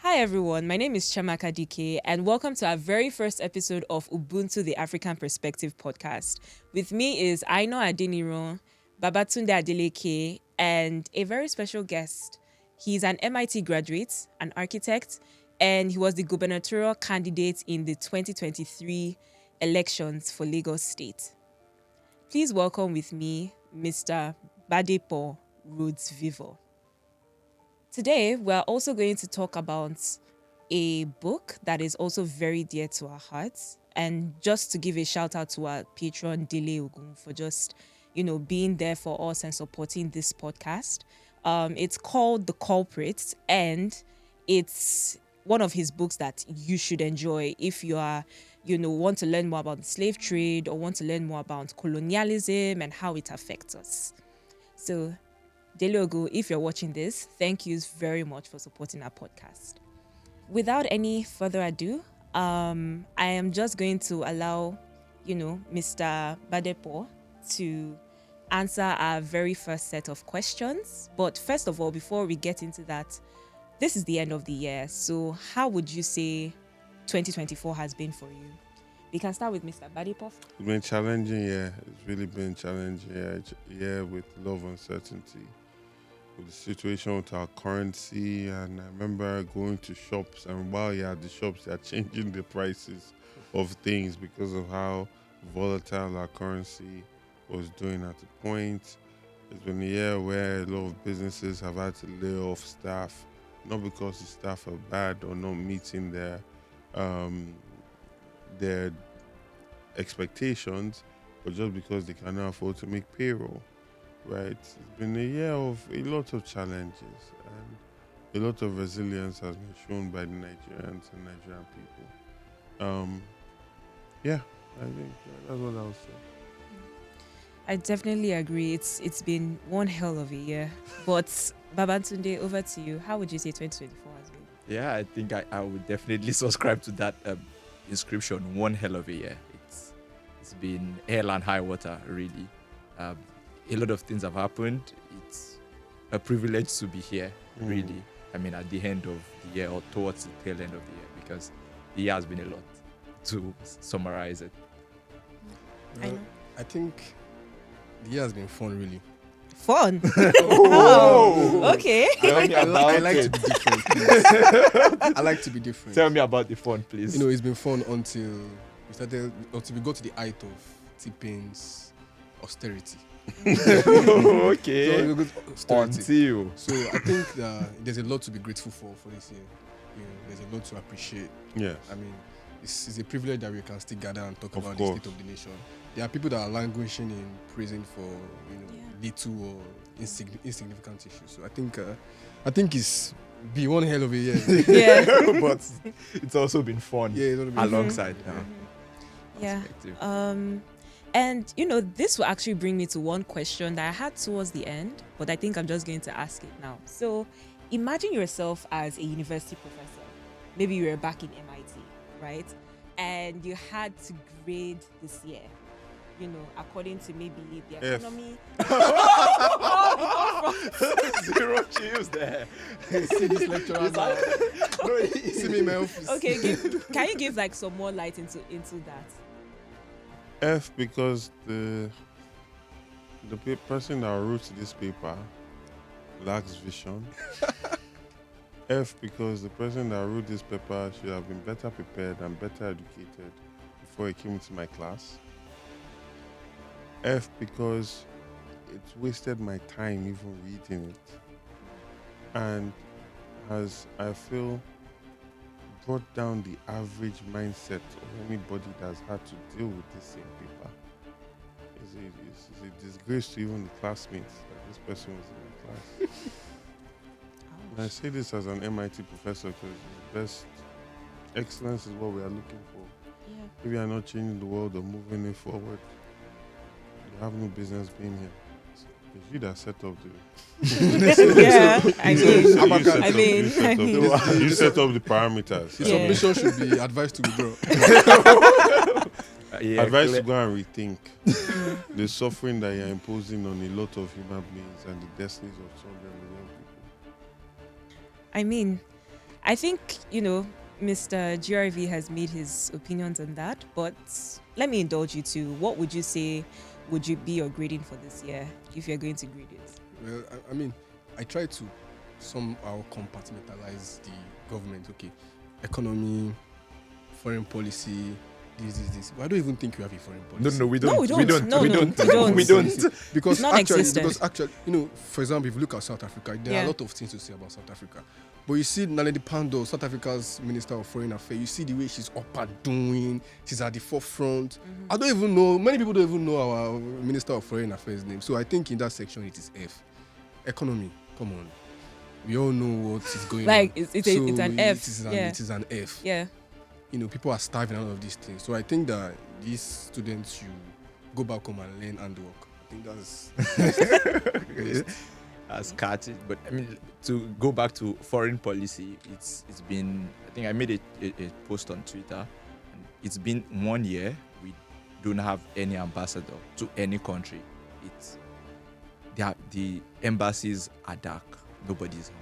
Hi everyone, my name is Chamaka DK and welcome to our very first episode of Ubuntu the African Perspective podcast. With me is Aino Adeniran, Babatunde Adeleke, and a very special guest. He's an MIT graduate, an architect, and he was the gubernatorial candidate in the 2023 elections for Lagos State. Please welcome with me Mr. Gbadebo Rhodes Vivour. Today, we're also going to talk about a book that is also very dear to our hearts. And just to give a shout out to our patron, Dele Ogun, for just, being there for us and supporting this podcast. It's called The Culprit, and it's one of his books that you should enjoy if you are, want to learn more about the slave trade or want to learn more about colonialism and how it affects us. So, Deliogo, if you're watching this, thank you very much for supporting our podcast. Without any further ado, I am just going to allow, Mr. Gbadebo to answer our very first set of questions. But first of all, before we get into that, this is the end of the year. So how would you say 2024 has been for you? We can start with Mr. Gbadebo. It's been challenging, yeah. It's really been challenging, yeah, with a lot of uncertainty. With the situation with our currency, and I remember going to shops, and while you're at the shops, they're changing the prices of things because of how volatile our currency was doing at the point. It's been a year where a lot of businesses have had to lay off staff, not because the staff are bad or not meeting their expectations, but just because they cannot afford to make payroll. Right, it's been a year of a lot of challenges, and a lot of resilience has been shown by the Nigerians and Nigerian people. Yeah, I think that's what I would say. I definitely agree. It's been one hell of a year. But Babatunde, over to you. How would you say 2024 has been? Yeah, I think I would definitely subscribe to that inscription. One hell of a year. It's been hell and high water, really. A lot of things have happened. It's a privilege to be here, really. I mean, at the end of the year or towards the tail end of the year, because the year has been a lot, to summarize it. I think the year has been fun, really. Fun? Oh, okay. I like to be different. Please. I like to be different. Tell me about the fun, please. It's been fun until we got to the height of T-Pain's austerity. Okay. Until. So I think there's a lot to be grateful for this year. There's a lot to appreciate. Yes. I mean, it's a privilege that we can still gather and talk about the state of the nation. There are people that are languishing in prison for little or insignificant issues. So I think it's been one hell of a year. Yeah. But it's also been fun. Yeah, it's been alongside. Yeah. And, this will actually bring me to one question that I had towards the end, but I think I'm just going to ask it now. So imagine yourself as a university professor. Maybe you were back in MIT, right? And you had to grade this year, according to maybe the economy. Zero chills there. See this lecturer now. See me in my office. Okay, can you give some more light into that? F, because the person that wrote this paper lacks vision. F, because the person that wrote this paper should have been better prepared and better educated before he came into my class. F, because it's wasted my time even reading it, and has, I feel, brought down the average mindset of anybody that's had to deal with this same paper. It's a disgrace to even the classmates that this person was in the class. And I say this as an MIT professor because best excellence is what we are looking for. Yeah. If we are not changing the world or moving it forward, you have no business being here. It's you that set up the... Yeah, You set up the parameters. The submission should be advised to withdraw. Advice to go and rethink the suffering that you're imposing on a lot of human beings and the destinies of 200 million people. I mean, I think, Mr. GRV has made his opinions on that, but let me indulge you too. What would you say would you be your grading for this year if you're going to grade it? Well, I mean, I try to somehow compartmentalize the government. Okay, economy, foreign policy, this. But I don't even think we have a foreign policy. No, we don't. No, we don't. We don't. No, we no, don't. we don't. We don't. Because Non-existent. actually, for example, if you look at South Africa, there are a lot of things to say about South Africa. But you see Naledi Pandor, South Africa's Minister of Foreign Affairs, you see the way she's up and doing, she's at the forefront. Mm-hmm. I don't even know, many people don't even know our Minister of Foreign Affairs name. So I think in that section it is F. Economy, come on. We all know what is going on. It's an F. It is an F. Yeah. People are starving out of these things. So I think that these students should go back home and learn handwork. I think that's As catchy, but I mean, to go back to foreign policy, it's been, I think I made a post on Twitter, and it's been 1 year we don't have any ambassador to any country. The embassies are dark, nobody's home,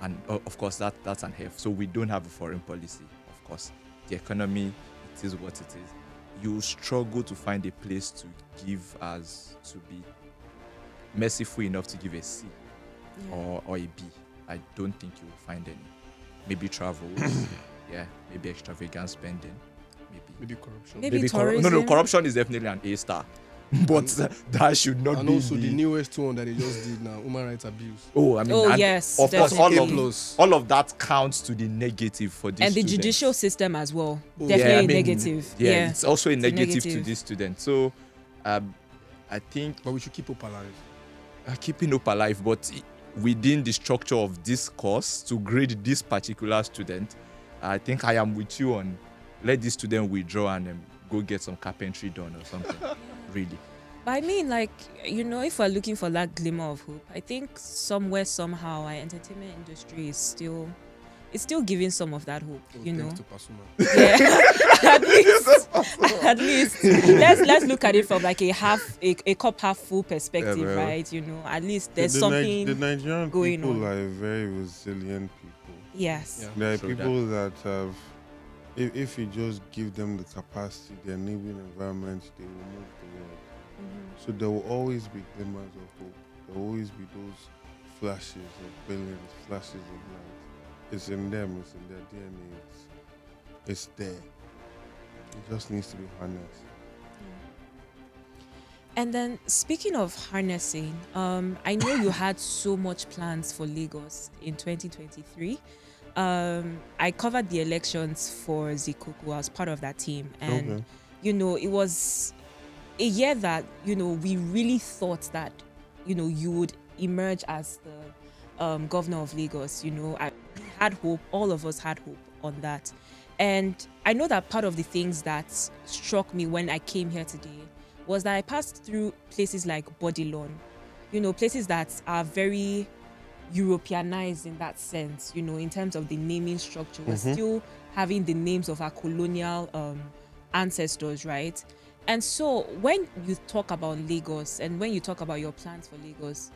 and of course that's an F. So we don't have a foreign policy. Of course, the economy, it is what it is. You struggle to find a place to give as to be merciful enough to give a C or a B. I don't think you will find any. Maybe travel, maybe extravagant spending, maybe corruption. Maybe tourism. No, corruption is definitely an A star, but that should not and be. And also the newest one that they just did now, human rights abuse. Oh, I mean, yes, of course, definitely. all of that counts to the negative for this. And the students. judicial system as well, Oh, definitely negative. Yeah, it's also a negative to negative. this student. So, I think. But we should keep hope alive. Keeping hope alive, but within the structure of this course to grade this particular student, I think I am with you on let this student withdraw and go get some carpentry done or something. Really. But I mean, if we're looking for that glimmer of hope, I think somewhere, somehow, our entertainment industry is still giving some of that hope, Thanks to Pasuma. Yeah, at least let's look at it from like a cup half full perspective, right? At least there's something The Nigerian going people on. are very resilient people. Yes. Yeah. There are True people that have, if you just give them the capacity, their enabling environment, they will move the world. Mm-hmm. So there will always be glimmers of hope. There will always be those flashes of brilliance, flashes of light. It's in them, it's in their DNA, it's there. It just needs to be harnessed. And then speaking of harnessing, I know you had so much plans for Lagos in 2023. I covered the elections for Zikuku. I was part of that team, and it was a year that we really thought that you would emerge as the governor of Lagos. I had hope. All of us had hope on that, and I know that part of the things that struck me when I came here today was that I passed through places like Bodilon, places that are very Europeanized in that sense, in terms of the naming structure. We're still having the names of our colonial ancestors, right? And so when you talk about Lagos and when you talk about your plans for Lagos,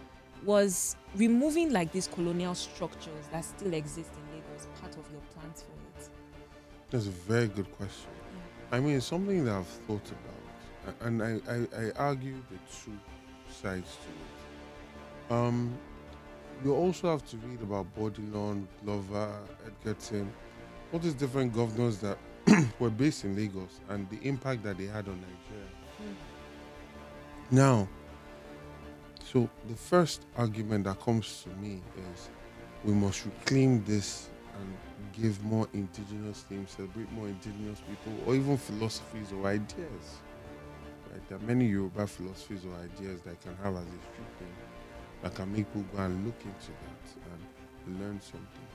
was removing like these colonial structures that still exist in Lagos part of your plans for it? That's a very good question. I mean, it's something that I've thought about. And I argue the two sides to it. You also have to read about Bodilon, Glover, Edgerton, all these different governors that were based in Lagos and the impact that they had on Nigeria. Now, so the first argument that comes to me is we must reclaim this and give more indigenous names, celebrate more indigenous people, or even philosophies or ideas. Right? There are many Yoruba philosophies or ideas that can have as a street name that can make people go and look into that and learn something.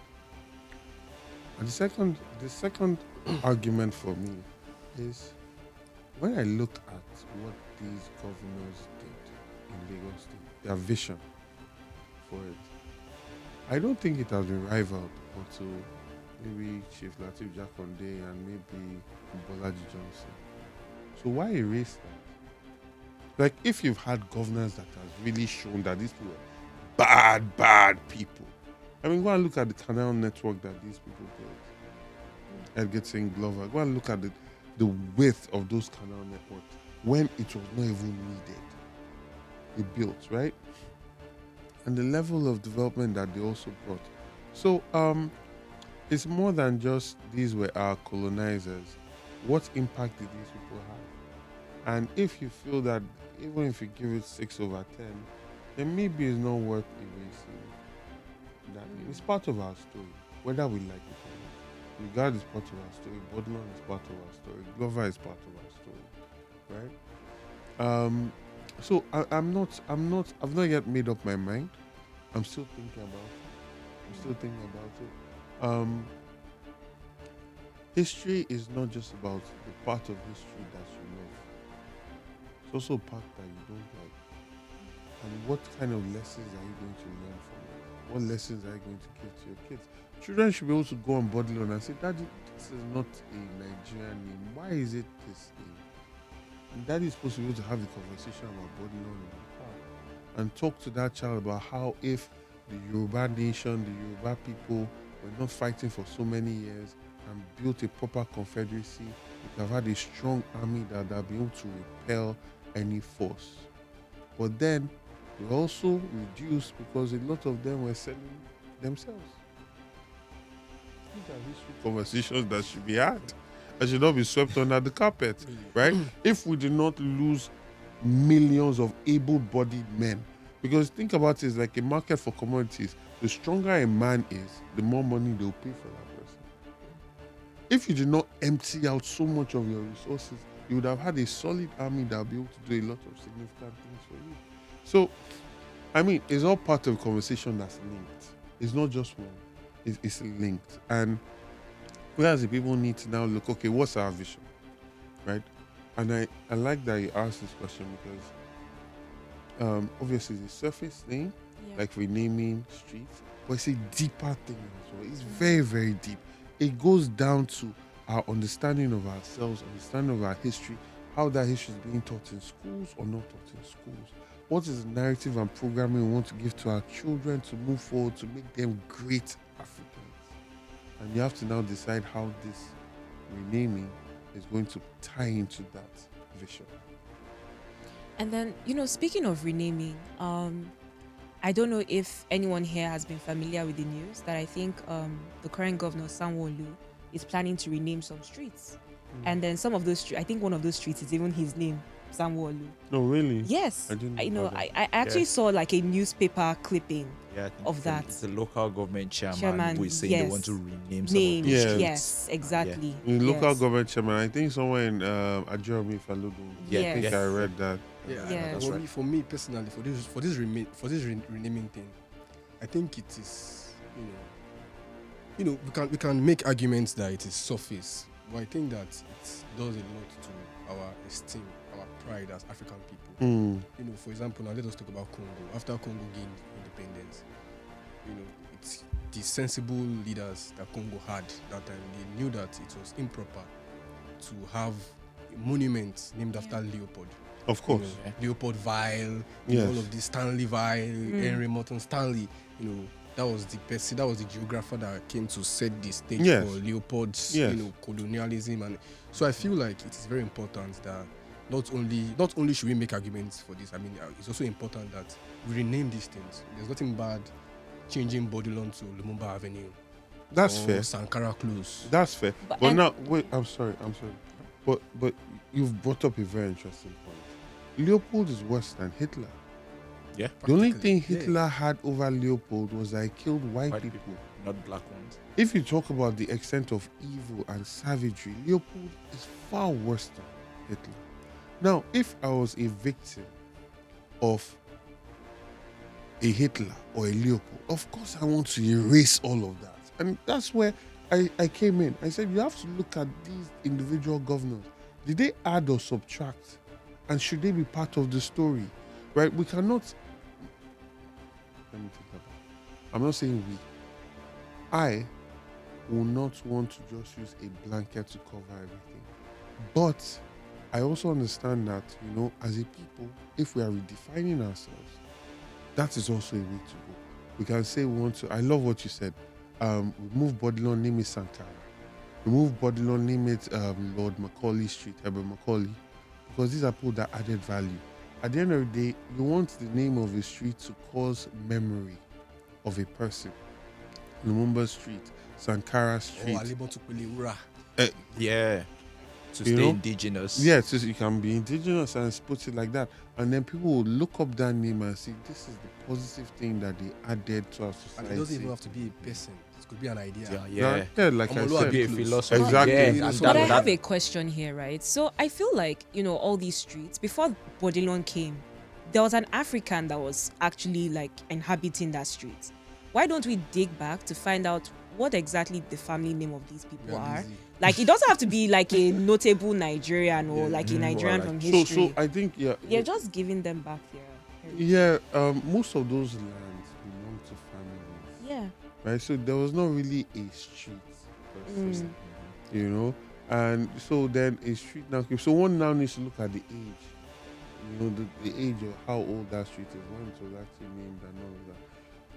And the second argument for me is when I look at what these governors did in Lagos State, their vision for it, I don't think it has been rivaled until maybe Chief Lateef Jakonde and maybe Bolaji Johnson. So why erase that? Like, if you've had governors that has really shown that these people are bad people, I mean, go and look at the canal network that these people built. Edgerton, Glover. Go and look at the width of those canal networks when it was not even needed. They built, right? And the level of development that they also brought. So it's more than just these were our colonizers. What impact did these people have? And if you feel that even if you give it 6/10, then maybe it's not worth erasing that. It's part of our story, whether we like it or not. Regard is part of our story. Bodman is part of our story. Glover is part of our story, right? So I've not yet made up my mind. I'm still thinking about it. History is not just about the part of history that you love. It's also a part that you don't like. And what kind of lessons are you going to learn from it? What lessons are you going to give to your kids? Children should be able to go on Bodilon and say, Daddy, this is not a Nigerian name. Why is it this name? And Daddy is supposed to be able to have the conversation about Bodilon in the car and talk to that child about how if the Yoruba nation, the Yoruba people were not fighting for so many years and built a proper confederacy, we could have had a strong army that would be able to repel any force. But then we also reduced because a lot of them were selling themselves. These are history conversations that should be had. That should not be swept under the carpet, right? If we did not lose millions of able-bodied men, because think about it, it's like a market for commodities. The stronger a man is, the more money they'll pay for that person. If you did not empty out so much of your resources, you would have had a solid army that would be able to do a lot of significant things for you. So, I mean, it's all part of a conversation that's linked. It's not just one. It's linked. And whereas the people need to now look, okay, what's our vision, right? And I like that you asked this question because obviously it's a surface thing, like renaming streets, but it's a deeper thing as well. It's very, very deep. It goes down to our understanding of ourselves, understanding of our history, how that history is being taught in schools or not taught in schools. What is the narrative and programming we want to give to our children to move forward, to make them great Africans? And you have to now decide how this renaming is going to tie into that vision. And then, speaking of renaming, I don't know if anyone here has been familiar with the news that I think the current governor, Sanwo-Olu, is planning to rename some streets. And then some of those streets, I think one of those streets is even his name, Sanwo-Olu. No, really? Yes. I didn't know. I actually saw like a newspaper clipping of that. It's a local government chairman who is saying they want to rename some names. of those streets. Yes, exactly. The local government chairman, I think somewhere in Ajami Faludu. Yes. I think I read that. Yeah. That's right. For me personally, for this renaming thing, I think it is, we can make arguments that it is surface, but I think that it does a lot to our esteem, our pride as African people. For example, now let us talk about Congo. After Congo gained independence, it's the sensible leaders that Congo had that time. They knew that it was improper to have a monument named after Leopold. Of course. Leopold Weil, all of this, Stanley Weil, Henry Morton Stanley, that was the person, that was the geographer that came to set the stage for Leopold's colonialism. And so I feel like it is very important that not only should we make arguments for this, I mean, it's also important that we rename these things. There's nothing bad changing Bodilon to Lumumba Avenue. That's fair. Sankara Close. That's fair. But now, wait, I'm sorry. But you've brought up a very interesting point. Leopold is worse than Hitler. Yeah. The only thing Hitler had over Leopold was that he killed white people, not black ones. If you talk about the extent of evil and savagery, Leopold is far worse than Hitler. Now, if I was a victim of a Hitler or a Leopold, of course I want to erase all of that. And that's where I came in. I said, you have to look at these individual governors. Did they add or subtract? And should they be part of the story? Right? We cannot... Let me think about it. I'm not saying we. I will not want to just use a blanket to cover everything. But I also understand that, as a people, if we are redefining ourselves, that is also a way to go. We can say we want to. I love what you said. Remove Bodilon, name it Sankara. Remove Bodilon, name it Lord Macaulay Street, Herbert Macaulay, because these are people that added value. At the end of the day, you want the name of a street to cause memory of a person. Lumumba Street, Sankara Street. Yeah. To You stay know? indigenous. Yes, you can be indigenous and put it like that. And then people will look up that name and see this is the positive thing that they added to our society. And it doesn't even have to be a person. It could be an idea. Yeah. Like I Omolo said. Be a philosophy. Exactly. Yeah, You know, and so But I that- have a question here, right? So I feel like, all these streets, before Bodilon came, there was an African that was actually like inhabiting that street. Why don't we dig back to find out what exactly the family name of these people Yeah, are? easy. Like, it doesn't have to be like a notable Nigerian or Yeah. like a Nigerian Or from like- history. So I think They're just giving them back their heritage. yeah, most of those lands belong to families. Yeah. Right? So there was not really a street per se, and so then a street now came. So one now needs to look at the age, the age of how old that street is, when it was actually named and all of that.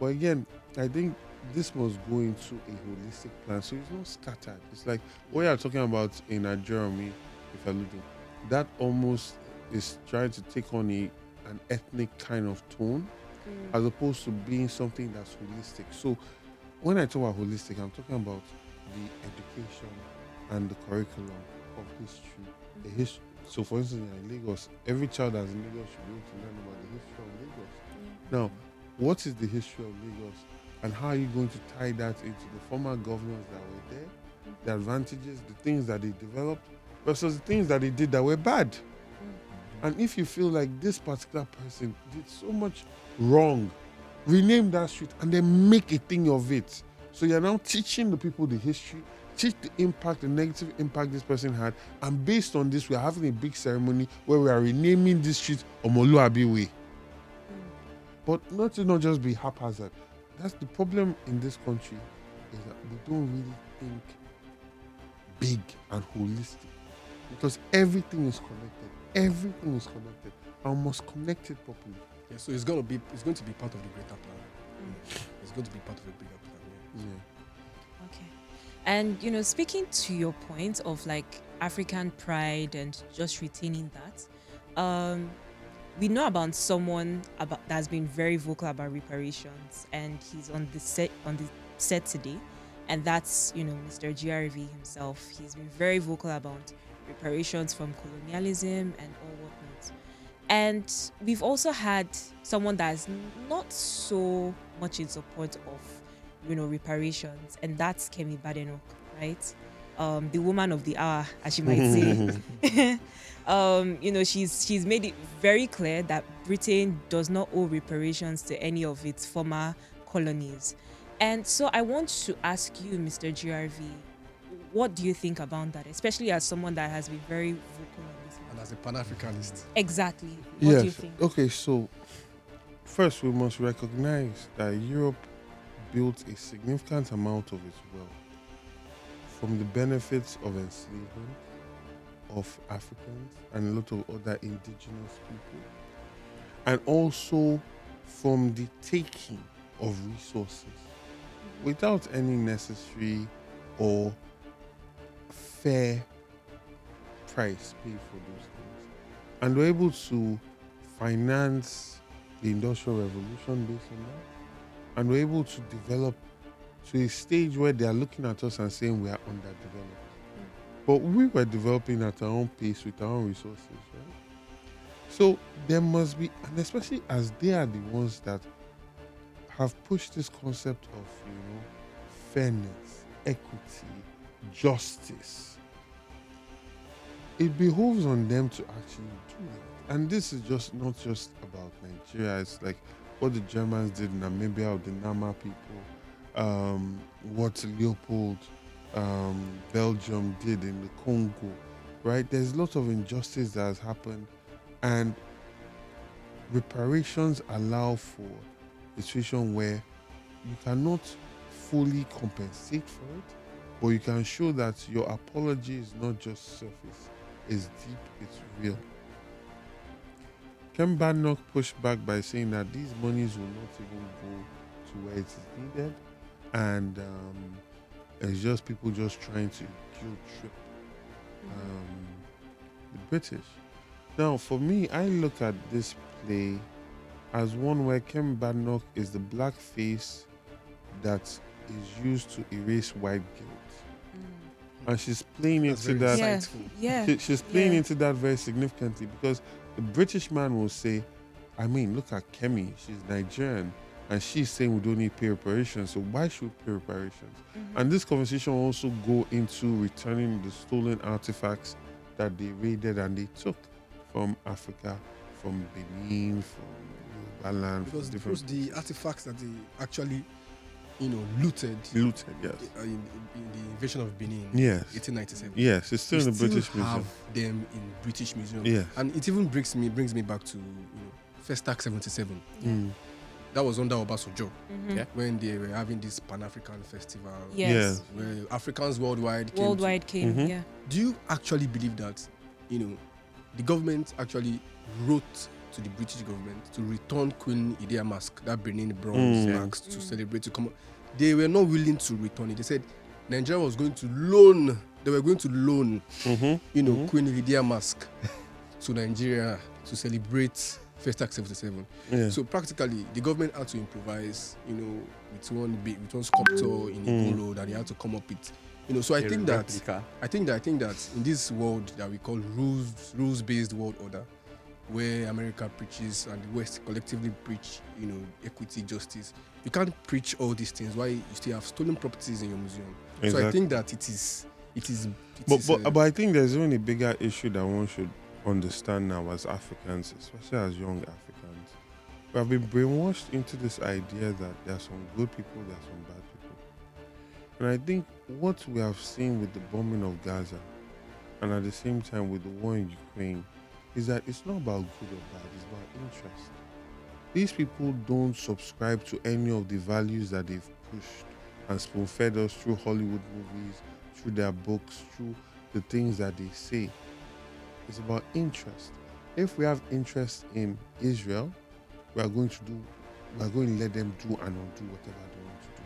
But again, I think this must go into a holistic plan, so it's not scattered. It's like what you're talking about in Jeremy, if you're looking, that almost is trying to take on an ethnic kind of tone, as opposed to being something that's holistic. So when I talk about holistic, I'm talking about the education and the curriculum of history. The history. So for instance, in Lagos, every child that's in Lagos should be able to learn about the history of Lagos. Now, what is the history of Lagos, and how are you going to tie that into the former governors that were there, the advantages, the things that they developed, versus the things that they did that were bad? And if you feel like this particular person did so much wrong, rename that street and then make a thing of it. So you're now teaching the people the history, teach the impact, the negative impact this person had, and based on this, we're having a big ceremony where we are renaming this street Omoluabi Way. But not to not just be haphazard. That's the problem in this country, is that we don't really think big and holistic, because everything is connected. Everything is connected. And we must connect it properly. Yeah, so it's going to be part of the greater plan. It's going to be part of a bigger plan. Yeah. Okay. And speaking to your point of like African pride and just retaining that, we know about someone that's been very vocal about reparations, and he's on the set today, and that's Mr. GRV himself. He's been very vocal about reparations from colonialism and all whatnot. And we've also had someone that's not so much in support of reparations, and that's Kemi Badenoch, right? The woman of the hour, as you might say. She's made it very clear that Britain does not owe reparations to any of its former colonies. And so I want to ask you, Mr. GRV, what do you think about that, especially as someone that has been very vocal on this one? And as a Pan-Africanist. Exactly. What do you think? Okay, so first we must recognize that Europe built a significant amount of its wealth from the benefits of enslavement of Africans and a lot of other indigenous people, and also from the taking of resources without any necessary or fair price paid for those things. And we're able to finance the Industrial Revolution based on that. And we're able to develop to a stage where they are looking at us and saying we are underdeveloped. But we were developing at our own pace with our own resources, right? So there must be, and especially as they are the ones that have pushed this concept of, fairness, equity, justice, it behoves on them to actually do that. And this is just not just about Nigeria. It's like what the Germans did in Namibia with the Nama people, what Leopold, Belgium did in the Congo, right? There's a lot of injustice that has happened, and reparations allow for a situation where you cannot fully compensate for it, but you can show that your apology is not just surface, it's deep, it's real. Ken Badenoch pushed back by saying that these monies will not even go to to where it is needed, and it's just people just trying to guilt trip the British. Now, for me, I look at this play as one where Kem Badnoch is the black face that is used to erase white guilt. And she's playing That's into very that. insightful. Yeah. She's playing into that very significantly, because the British man will say, I mean, look at Kemi, she's Nigerian, and she's saying we don't need pay reparations, so why should we pay reparations? And this conversation will also go into returning the stolen artifacts that they raided and they took from Africa, from Benin, from Yoruba land, from Because different the artifacts that they actually, looted looted, yes. in the invasion of Benin, Yes. 1897. Yes, it's still We in the British still have Museum. them in British Museum. Yes. And it even brings me back to First Act 77. Mm. That was under Obasanjo Yeah. when they were having this Pan-African festival. Yes. Where Africans worldwide came Worldwide came. Mhm. Yeah. Do you actually believe that, the government actually wrote to the British government to return Queen Idia mask, that Benin bronze mask, to celebrate, to come? They were not willing to return it. They said Nigeria was going to loan. They were going to loan, Queen Idia mask to Nigeria to celebrate First Act 77. Yeah. So practically, the government had to improvise, with one sculptor in Igbo that they had to come up with. So I think that in this world that we call rules-based world order, where America preaches and the West collectively preach, equity, justice, you can't preach all these things while you still have stolen properties in your museum. Exactly. So I think that it is. But I think there's even a bigger issue that one should understand now as Africans, especially as young Africans. We have been brainwashed into this idea that there are some good people, there are some bad people. And I think what we have seen with the bombing of Gaza, and at the same time with the war in Ukraine, is that it's not about good or bad, it's about interest. These people don't subscribe to any of the values that they've pushed and spoon-fed us through Hollywood movies, through their books, through the things that they say. It's about interest. If we have interest in Israel, we are going to let them do and undo whatever they want to do.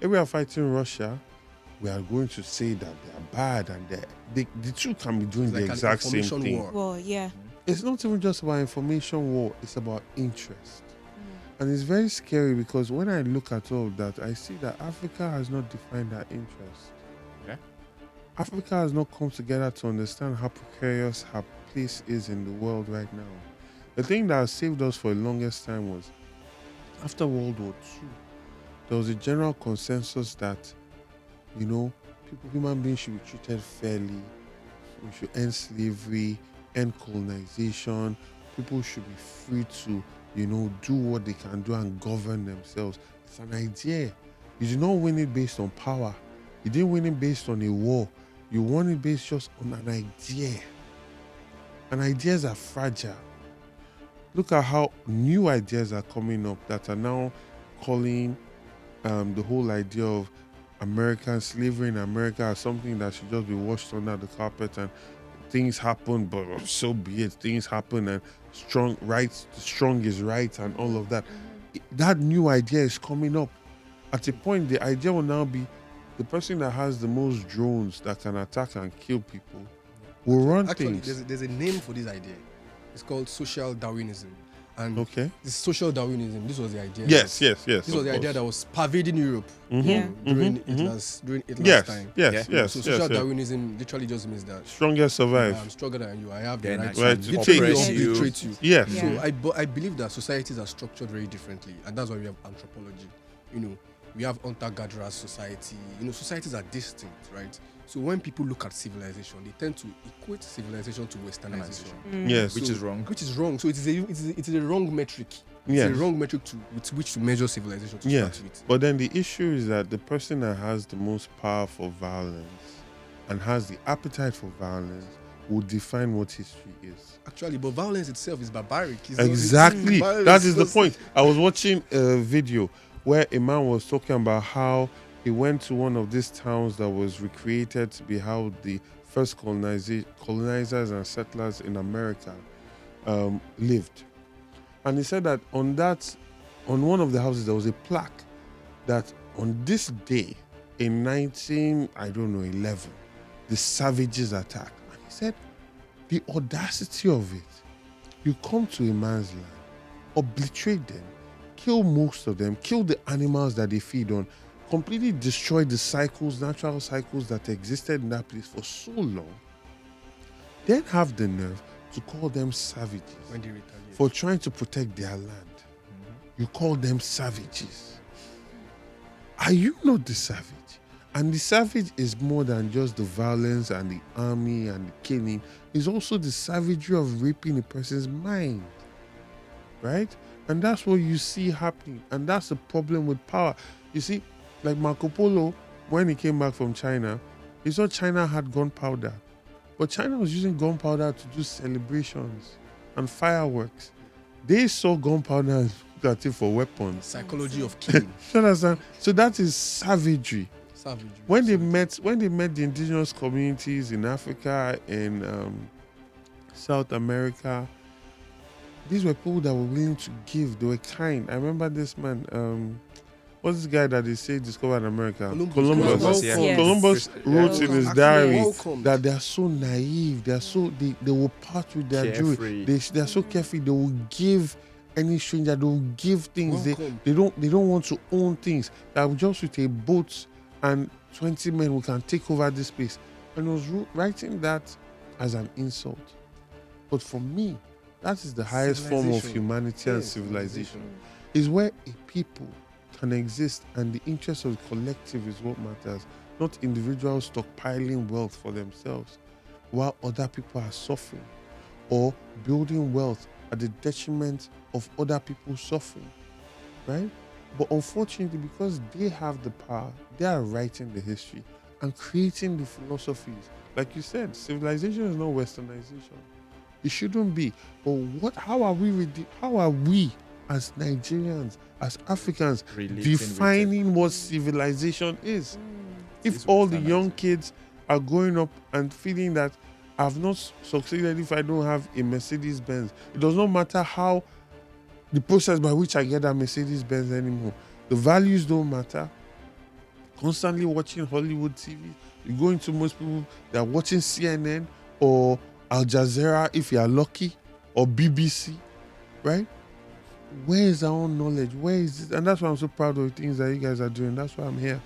If we are fighting Russia, we are going to say that they are bad, and the two can be doing It's the like an exact same information thing. war. Well, yeah. It's not even just about information war, it's about interest. And it's very scary, because when I look at all of that, I see that Africa has not defined that interest. Yeah. Africa has not come together to understand how precarious her place is in the world right now. The thing that saved us for the longest time was, after World War II, there was a general consensus that, human beings should be treated fairly, we should end slavery, end colonization, people should be free to, do what they can do and govern themselves. It's an idea. You did not win it based on power. You didn't win it based on a war. You won it based just on an idea. And ideas are fragile. Look at how new ideas are coming up that are now calling the whole idea of American slavery in America as something that should just be washed under the carpet, and things happen, but so be it. Things happen, and the strong is right, and all of that. That new idea is coming up. At a point, the idea will now be the person that has the most drones that can attack and kill people will run Actually, things. there's a name for this idea. It's called social Darwinism. And Okay. this social Darwinism, this was the idea. Yes. This of was the idea course. that was pervading Europe Yeah. during mhm. Hitler's Yes, time. yes. So social Darwinism literally just means that Strongest survive. I'm stronger than you. I have Then the I right can to oppress literally you. treat you. Yes. Yeah. So I believe that societies are structured very differently, and that's why we have anthropology. We have hunter-gatherer society. Societies are distinct, right? So when people look at civilization, they tend to equate civilization to westernization. Yes. Which So- is wrong. Which is wrong. So it is a wrong metric. Yes. It's a wrong metric with which to measure civilization to Yes. start with. But then the issue is that the person that has the most power for violence and has the appetite for violence will define what history is. Actually, but violence itself is barbaric. It's not- Exactly. violence That is the just- point. I was watching a video where a man was talking about how he went to one of these towns that was recreated to be how the first colonizers and settlers in America lived. And he said that on one of the houses there was a plaque that on this day in 11, the savages attacked. And he said, the audacity of it. You come to a man's land, obliterate them, kill most of them, kill the animals that they feed on, completely destroy the natural cycles that existed in that place for so long, then have the nerve to call them savages When they retaliate. for trying to protect their land. You call them savages. Are you not the savage? And the savage is more than just the violence and the army and the killing. It's also the savagery of raping a person's mind. Right? And that's what you see happening. And that's the problem with power. You see, like Marco Polo, when he came back from China, he saw China had gunpowder. But China was using gunpowder to do celebrations and fireworks. They saw gunpowder and looked at it for weapons. Psychology of killing. You understand? So that is savagery. Savagery. When they met the indigenous communities in Africa, in South America, these were people that were willing to give. They were kind. I remember this man. What's this guy that they say discovered America? Columbus. Yes. Columbus wrote in his diary Welcome. that they are so naive. They are so they will part with their jewelry. They are so carefree. They will give any stranger. They will give things. Welcome. They don't want to own things. That just with a boat and 20 men we can take over this place. And I was writing that as an insult. But for me, that is the highest form of Civilization. humanity and Yes, civilization. Is where a people can exist and the interest of the collective is what matters, not individuals stockpiling wealth for themselves while other people are suffering, or building wealth at the detriment of other people suffering, right? But unfortunately, because they have the power, they are writing the history and creating the philosophies. Like you said, civilization is not westernization. It shouldn't be. But how are we as Nigerians, as Africans, Relating with defining what civilization is? It's If all the westernized. young kids are growing up and feeling that I've not succeeded if I don't have a Mercedes Benz, it does not matter how the process by which I get that Mercedes Benz anymore. The values don't matter. Constantly watching Hollywood TV, you go into most people, they're watching CNN or Al Jazeera if you are lucky, or BBC, right? Where is our own knowledge? Where is it? And that's why I'm so proud of the things that you guys are doing. That's why I'm here,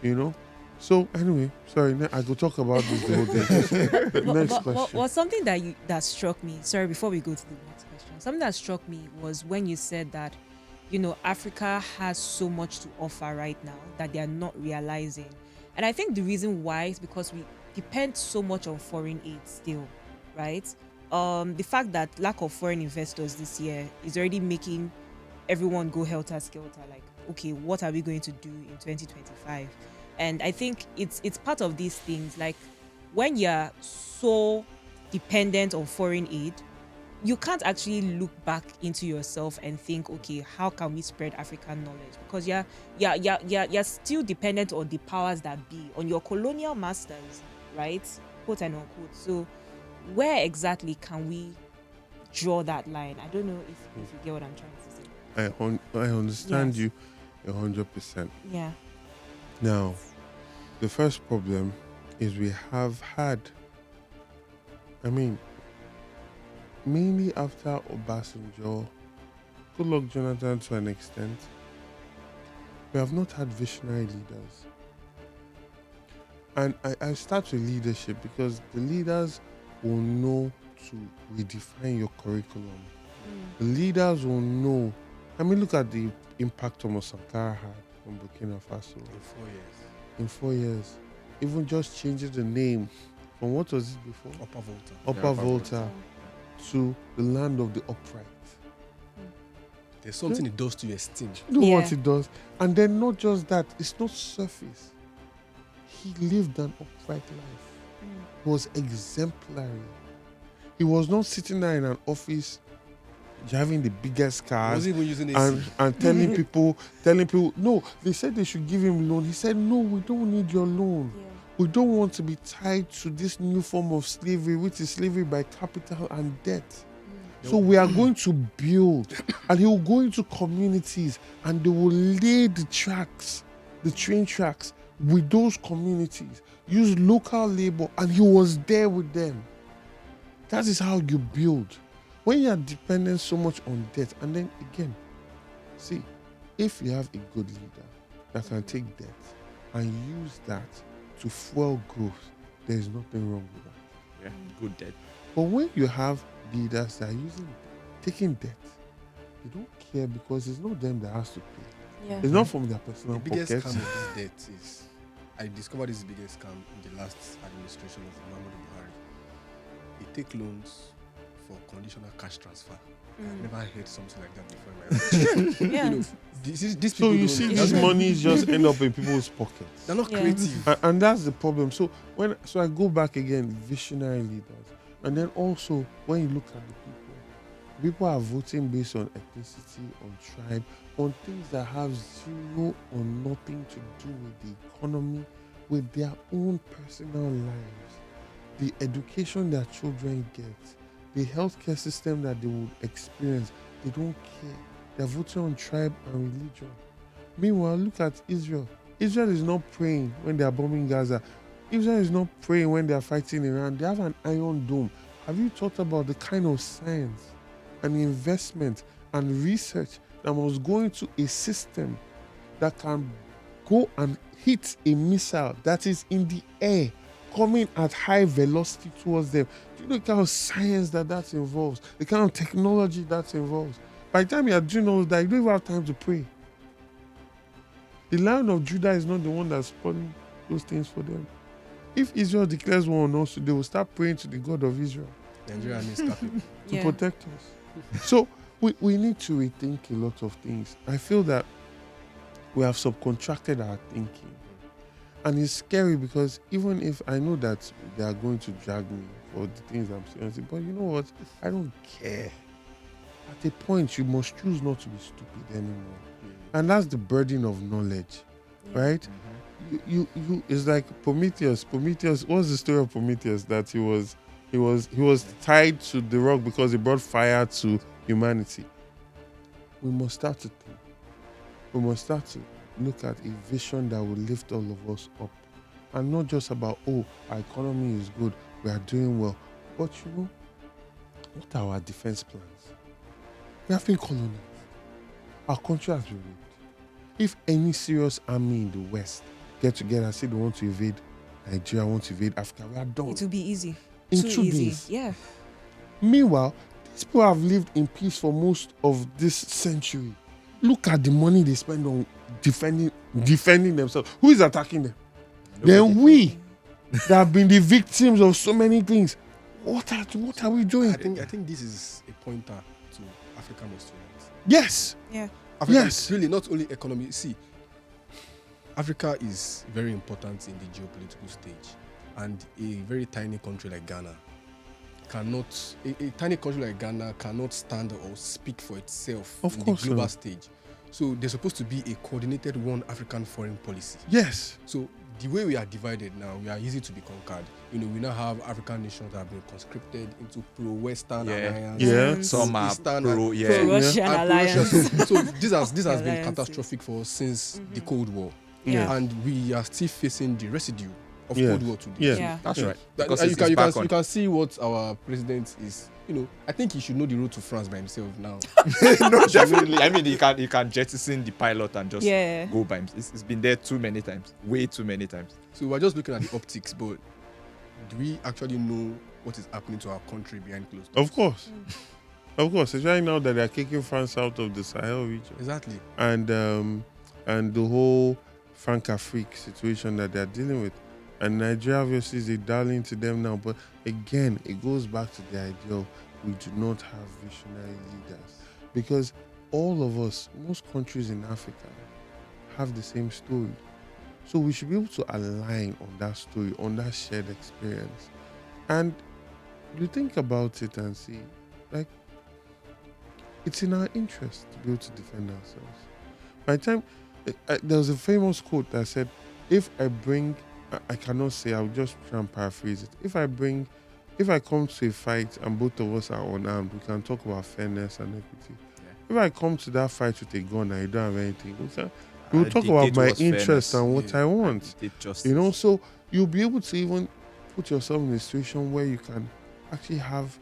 you know? So anyway, sorry, I could talk about this the whole day. Next question. Well, something that struck me, sorry, before we go to the next question, something that struck me was when you said that, Africa has so much to offer right now that they are not realizing. And I think the reason why is because we depend so much on foreign aid still, right? The fact that lack of foreign investors this year is already making everyone go helter-skelter. Like, okay, what are we going to do in 2025? And I think it's part of these things. Like, when you're so dependent on foreign aid, you can't actually look back into yourself and think, okay, how can we spread African knowledge? Because you're still dependent on the powers that be, on your colonial masters, right? Quote and unquote. So where exactly can we draw that line? I don't know if you get what I'm trying to say. I understand Yes. you 100%. Yeah. Now, the first problem is we have had, mainly after Obasanjo, good luck Jonathan to an extent, we have not had visionary leaders. And I start with leadership because the leaders will know to redefine your curriculum. The leaders will know. Look at the impact Thomas Sankara had on Burkina Faso in 4 years. Even just changing the name from what was it before? Upper Volta. Upper Volta to the land of the upright. There's something it does to your esteem. You know Yeah. what it does? And then not just that, it's not surface. He lived an upright life. He was exemplary. He was not sitting there in an office driving the biggest I cars wasn't even using AC. and telling people, no, they said they should give him loan. He said, no, we don't need your loan. We don't want to be tied to this new form of slavery, which is slavery by capital and debt. So we are going to build, and he will go into communities, and they will lay the tracks, the train tracks with those communities, use local labor, and he was there with them. That is how you build. When you are dependent so much on debt, and then again, see, if you have a good leader that can take debt and use that to fuel growth, there is nothing wrong with that. Yeah, good debt. But when you have leaders that are taking debt, they don't care because it's not them that has to pay. Yeah. It's not from their personal The biggest pockets. scam of this debt is, I discovered this is the biggest scam in the last administration of Muhammadu Buhari. They take loans for conditional cash transfer. I've never heard something like that before in my life. Yeah. You know, these So people you don't- see, they're these not- monies just end up in people's pockets. They're not Yeah. creative. And that's the problem. So I go back again, visionary leaders. And then also when you look at the people are voting based on ethnicity, on tribe, on things that have zero or nothing to do with the economy, with their own personal lives, the education their children get, the healthcare system that they would experience. They don't care. They're voting on tribe and religion. Meanwhile, look at Israel. Israel is not praying when they are bombing Gaza. Israel is not praying when they are fighting Iran. They have an iron dome. Have you thought about the kind of science and investment and research that must go into a system that can go and hit a missile that is in the air, coming at high velocity towards them? Do you know the kind of science that involves? The kind of technology that involves? By the time you are doing all that, you don't even have time to pray. The Lion of Judah is not the one that's spawning those things for them. If Israel declares war on us, they will start praying to the God of Israel Nigeria needs capital. to protect us. So we need to rethink a lot of things. I feel that we have subcontracted our thinking. And it's scary because even if I know that they are going to drag me for the things I'm saying, but you know what? I don't care. At a point, you must choose not to be stupid anymore. And that's the burden of knowledge, right? You it's like Prometheus. What's the story of Prometheus? That he was tied to the rock because he brought fire to humanity. We must start to think. We must start to look at a vision that will lift all of us up. And not just about, oh, our economy is good, we are doing well. But you know, what are our defense plans? We have been colonized. Our country has been raped. If any serious army in the West get together and say they want to invade Nigeria, want to invade Africa, we are done. It will be easy. In Too 2 easy. days. Yeah. Meanwhile, these people have lived in peace for most of this century. Look at the money they spend on defending themselves. Who is attacking them? Then we that have been the victims of so many things. What are we doing? I think this is a pointer to Africa must unite. Yes. Yeah. Africa Yes. is really not only economy. See, Africa is very important in the geopolitical stage, and a very tiny country like Ghana cannot. A tiny country like Ghana cannot stand or speak for itself Of in course the global not. stage. So there's supposed to be a coordinated one African foreign policy. Yes. So the way we are divided now, we are easy to be conquered. You know, we now have African nations that have been conscripted into pro-Western alliance. Yeah. Some are Eastern pro, and yeah. Pro-Russian and alliance. pro-Russia. So this has been Alliances. catastrophic for us since the Cold War. Yeah. And we are still facing the residue of Yes. Cold War today. Yes. Yeah. That's Yes. right. That- Because and it's back on. you can see what our president is. You know, I think he should know the road to France by himself now. No, definitely. I mean, you can jettison the pilot and just Yeah. go by him. It's been there too many times, way too many times. So we're just looking at the optics, but do we actually know what is happening to our country behind closed doors? Of course. Of course. It's right now that they're kicking France out of the Sahel region. Exactly. And the whole Franc-Afrique situation that they're dealing with. And Nigeria obviously is a darling to them now. But again, it goes back to the idea of we do not have visionary leaders. Because all of us, most countries in Africa, have the same story. So we should be able to align on that story, on that shared experience. And you think about it and see, like, it's in our interest to be able to defend ourselves. By the time, there was a famous quote that said, if I bring, I cannot say, I'll just try and paraphrase it. If I bring if I come to a fight and both of us are unarmed, we can talk about fairness and equity. Yeah. If I come to that fight with a gun and you don't have anything, we'll talk about my interest and what I want. So you'll be able to even put yourself in a situation where you can actually have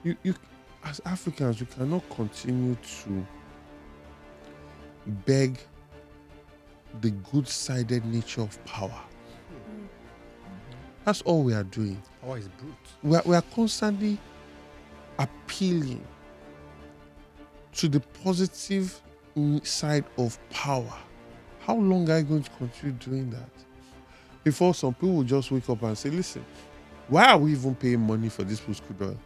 you as Africans, we cannot continue to beg the good-sided nature of power. That's all we are doing. Power is brute. We are constantly appealing to the positive side of power. How long are you going to continue doing that? Before some people will just wake up and say, listen, why are we even paying money for this people's crude oil?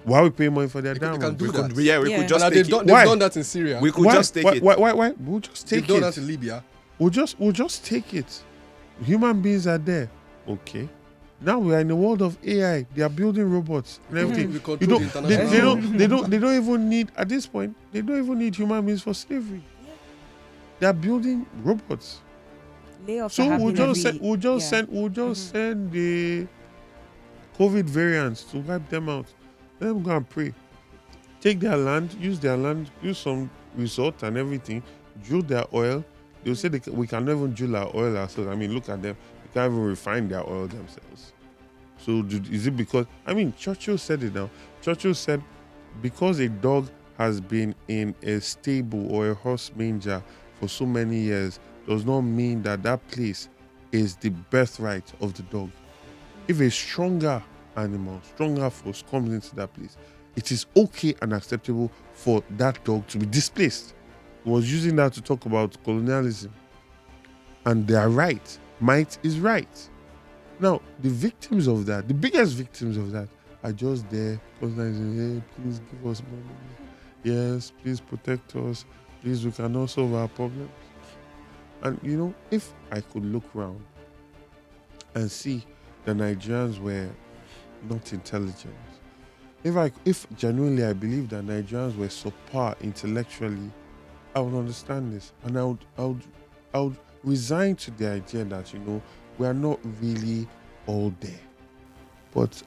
Why are we paying money for their They can diamonds? do that. We could just take They've it. done that in Syria. We could just take it. Why? We'll just take They've done it. that in Libya. We'll just take it. Human beings are there. Okay. Now we are in the world of AI. They are building robots and everything. We control the They don't even need, at this point, they don't even need human beings for slavery. They are building robots. So we'll just send the COVID variants to wipe them out. Let them go and pray. Take their land, use some resort and everything, drill their oil. They'll say we can never drill our oil ourselves. I mean, look at them. They can't even refine their oil themselves. So is it because, Churchill said it now. Churchill said, because a dog has been in a stable or a horse manger for so many years, does not mean that place is the birthright of the dog. If a stronger animal, stronger force comes into that place, it is okay and acceptable for that dog to be displaced. He was using that to talk about colonialism. And they are right. Might is right. Now, the victims of that, the biggest victims of that, are just there constantly, hey, please give us money. Yes, please protect us. Please, we cannot solve our problems. And if I could look around and see the Nigerians were not intelligent, if genuinely I believe that Nigerians were subpar intellectually, I would understand this, and I would resign to the idea that we are not really all there. But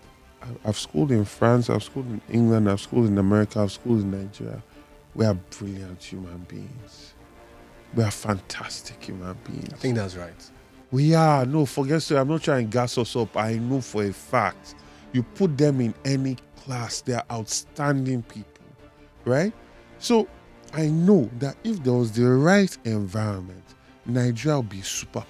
I've schooled in France, I've schooled in England, I've schooled in America, I've schooled in Nigeria. We are brilliant human beings. We are fantastic human beings. I think that's right. We are. No, forget so. I'm not trying to gas us up. I know for a fact. You put them in any class, they are outstanding people, right? So I know that if there was the right environment, Nigeria would be a superpower.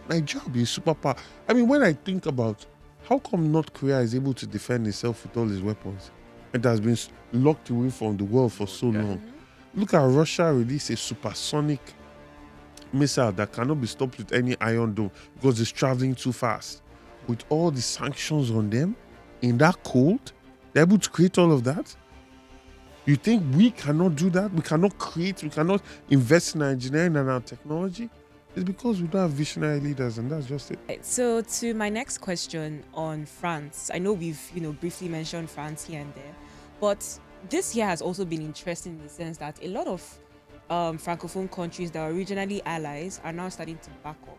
Nigeria would be a superpower. When I think about how come North Korea is able to defend itself with all its weapons, it has been locked away from the world for so long. Look at Russia release a supersonic missile that cannot be stopped with any iron dome because it's traveling too fast. With all the sanctions on them, in that cold, they're able to create all of that. You think we cannot do that? We cannot create, we cannot invest in our engineering and our technology? It's because we don't have visionary leaders, and that's just it. So to my next question on France, I know we've briefly mentioned France here and there, but this year has also been interesting in the sense that a lot of francophone countries that were originally allies are now starting to back off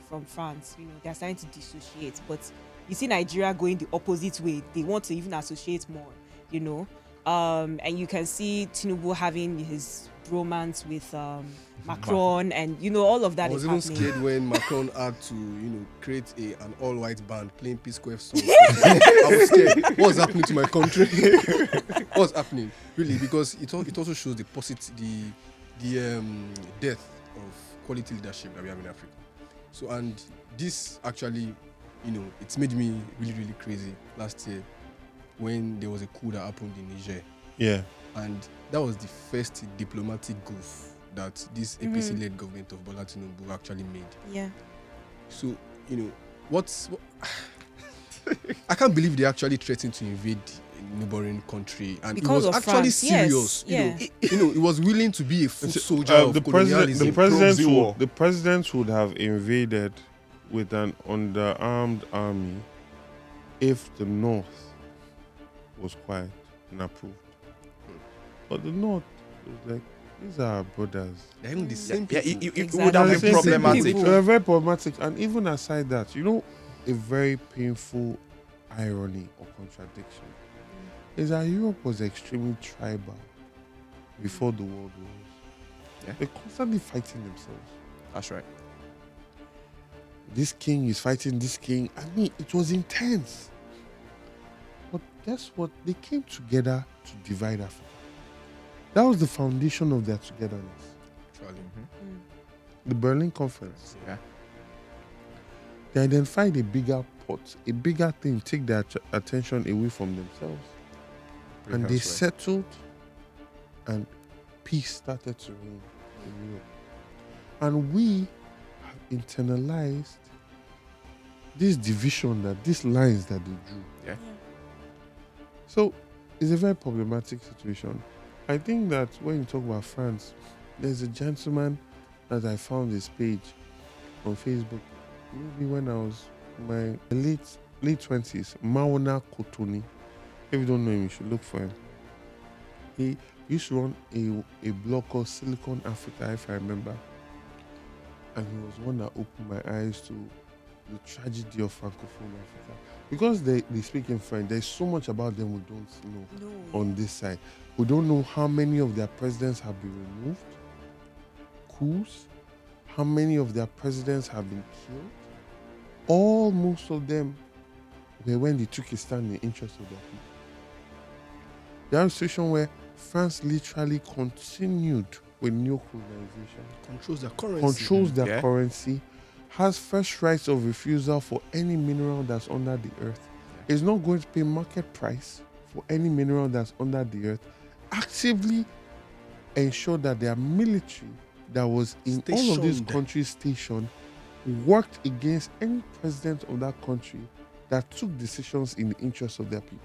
from France. They're starting to dissociate, but you see Nigeria going the opposite way. They want to even associate more, and you can see Tinubu having his romance with Macron, and all of that is happening. I was even scared when Macron had to create an all-white band playing P-Square songs. I was scared. What's happening to my country? What's happening? Really, because it also shows the death of quality leadership that we have in Africa. So, and this actually, it's made me really, really crazy last year when there was a coup that happened in Niger. Yeah. And that was the first diplomatic goof that this APC-led government of Bola Tinubu actually made. Yeah. So, what I can't believe they actually threatened to invade a neighboring country, and because it was actually France. serious. Yes. It was willing to be a foot soldier of colonialism. The president would have invaded with an underarmed army if the North was quiet and approved. But the North was like, these are our brothers. They're even the same Yeah, people. it would have been problematic. They were very problematic. And even aside that, a very painful irony or contradiction is that Europe was extremely tribal before the world wars. Yeah. They're constantly fighting themselves. That's right. This king is fighting this king. I mean, it was intense. But guess what? They came together to divide Africa. That was the foundation of their togetherness. Actually. The Berlin Conference. Yeah. They identified a bigger pot, a bigger thing, take their attention away from themselves. And they settled, and peace started to reign in Europe. And we have internalized this division, that these lines that they drew. Yeah. So it's a very problematic situation. I think that when you talk about France, there's a gentleman that I found his page on Facebook, maybe when I was in my late 20s, Maona Kotoni. If you don't know him, you should look for him. He used to run a blog called Silicon Africa, if I remember. And he was one that opened my eyes to the tragedy of Francophone Africa. Because they speak in French, there's so much about them we don't know on this side. We don't know how many of their presidents have been removed, coups, how many of their presidents have been killed. Most of them were when they took a stand in the interest of their people. There was a situation where France literally continued with neo-colonization. Controls their currency, has first rights of refusal for any mineral that's under the earth. Is not going to pay market price for any mineral that's under the earth. Actively ensure that their military that was in all of these countries stationed worked against any president of that country that took decisions in the interest of their people.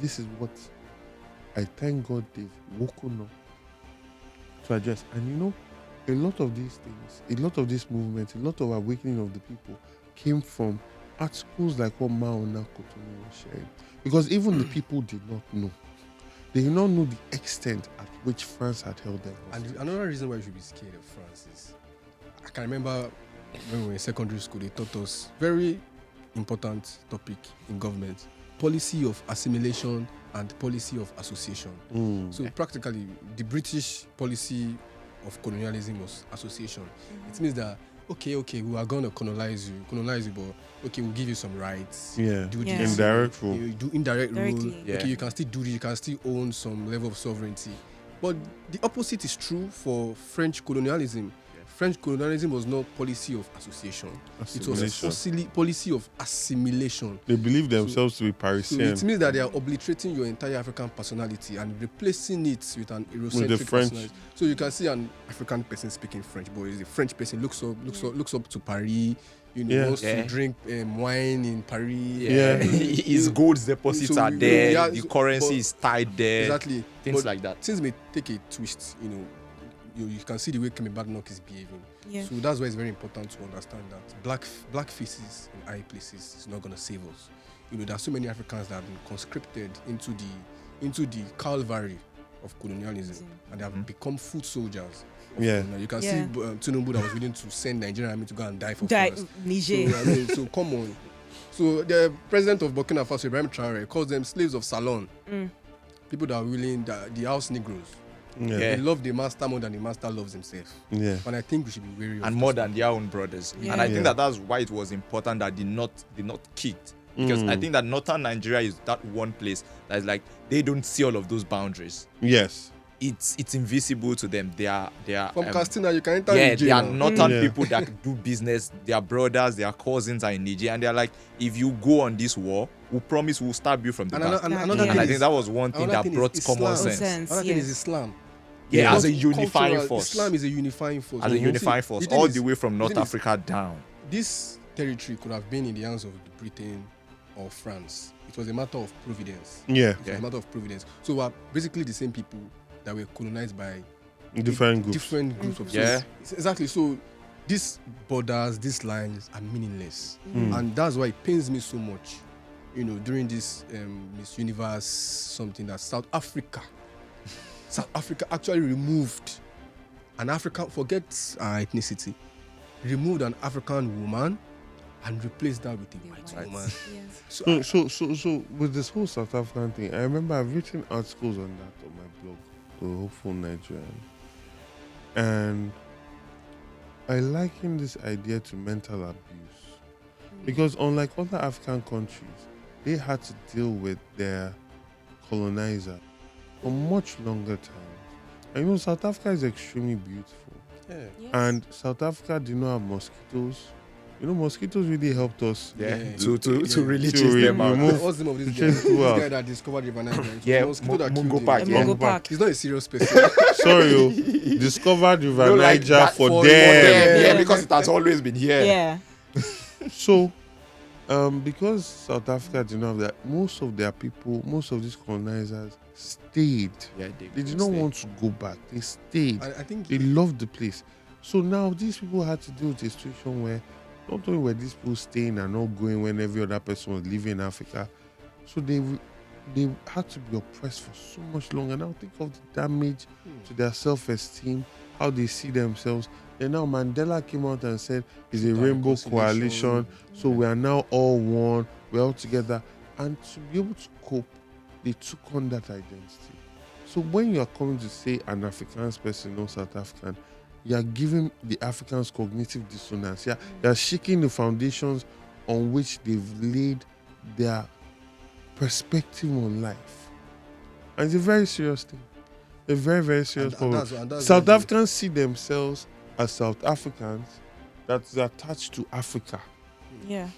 This is what I thank God they've woken up to address. And a lot of these things, a lot of this movement, a lot of awakening of the people came from articles like what Maona Kotoni was sharing. Because even the people did not know. They did not know the extent at which France had held them. And another reason why you should be scared of France is, I can remember when we were in secondary school, they taught us very important topic in government: policy of assimilation and policy of association. So practically, the British policy of colonialism was association. It means that okay, we are going to colonize you, but okay, we'll give you some rights. Yeah. Do this. Indirect rule. You do indirect rule. Yeah. Okay, you can still do this. You can still own some level of sovereignty. But the opposite is true for French colonialism. French colonialism was not policy of association. It was a policy of assimilation. They believe themselves to be Parisian. So it means that they are obliterating your entire African personality and replacing it with an Eurocentric personality. So you can see an African person speaking French, but the French person looks up to Paris. Wants to drink wine in Paris. Yeah. His gold deposits are there. The currency is tied there. Exactly. Things like that. Things may take a twist, you can see the way Kemi Badenoch is behaving. Yeah. So that's why it's very important to understand that black faces in high places is not going to save us. There are so many Africans that have been conscripted into the calvary of colonialism, and they have become foot soldiers. You can see Tinubu that was willing to send Nigerian army to go and die for France. Niger. So come on. So the president of Burkina Faso, Ibrahim Traore, calls them slaves of Salon. People that are willing, the house Negroes. They love the master more than the master loves himself. And I think we should be wary of and more than their own brothers. And I think that's why it was important that they not kicked. Because I think that northern Nigeria is that one place that is like they don't see all of those boundaries. Yes. It's invisible to them. They are from Castina, you can enter Niger. They are northern people that do business. Their brothers, their cousins are in Niger, and they're like, if you go on this war, we promise we'll stab you from the back. And I think that was one thing that brought common sense. Another thing is Islam. As a unifying force. Islam is a unifying force. As a unifying force, all the way from North Africa down. This territory could have been in the hands of Britain or France. It was a matter of providence. It was a matter of providence. So we're basically the same people that were colonized by different groups of people. Exactly. So these borders, these lines are meaningless. And that's why it pains me so much, during this Miss Universe something that South Africa actually removed an African, forget ethnicity, removed an African woman and replace that with a white woman. Yeah. So with this whole South African thing, I remember I've written articles on that on my blog, The Hopeful Nigerian, and I liken this idea to mental abuse because unlike other African countries, they had to deal with their colonizer for much longer time. And you know, South Africa is extremely beautiful, Yeah. Yes. and South Africa did not have mosquitoes. You know, mosquitoes really helped us. Yeah, Yeah. to really To chase them out. remove- What's the name of this to guy? chase This people out. guy that discovered River Niger. It was Yeah, a mosquito that killed Mungo him. Park, And yeah. Mungo Mungo Park. Park. He's not a serious person. Sorry, yo. Discovered River No, like Niger that for for them. Yeah, Yeah. because it has always been here. Yeah. So, because South Africa did not have that, most of their people, most of these colonizers stayed. Yeah, They did not want to go back. They stayed. I think They loved the place. So now these people had to deal with a situation where not only were these people staying and not going when every other person was leaving Africa, so they had to be oppressed for so much longer. Now think of the damage to their self-esteem, how they see themselves. And now Mandela came out and said it's a That rainbow reconciliation. coalition. So we are now all one. We're all together. And to be able to cope, they took on that identity. So when you are coming to say an Afrikaans person, not South African, you are giving the Africans cognitive dissonance. You are shaking the foundations on which they've laid their perspective on life. And it's a very serious thing. A very, very serious problem. that's South why Africans see themselves as South Africans that is attached to Africa. Yeah.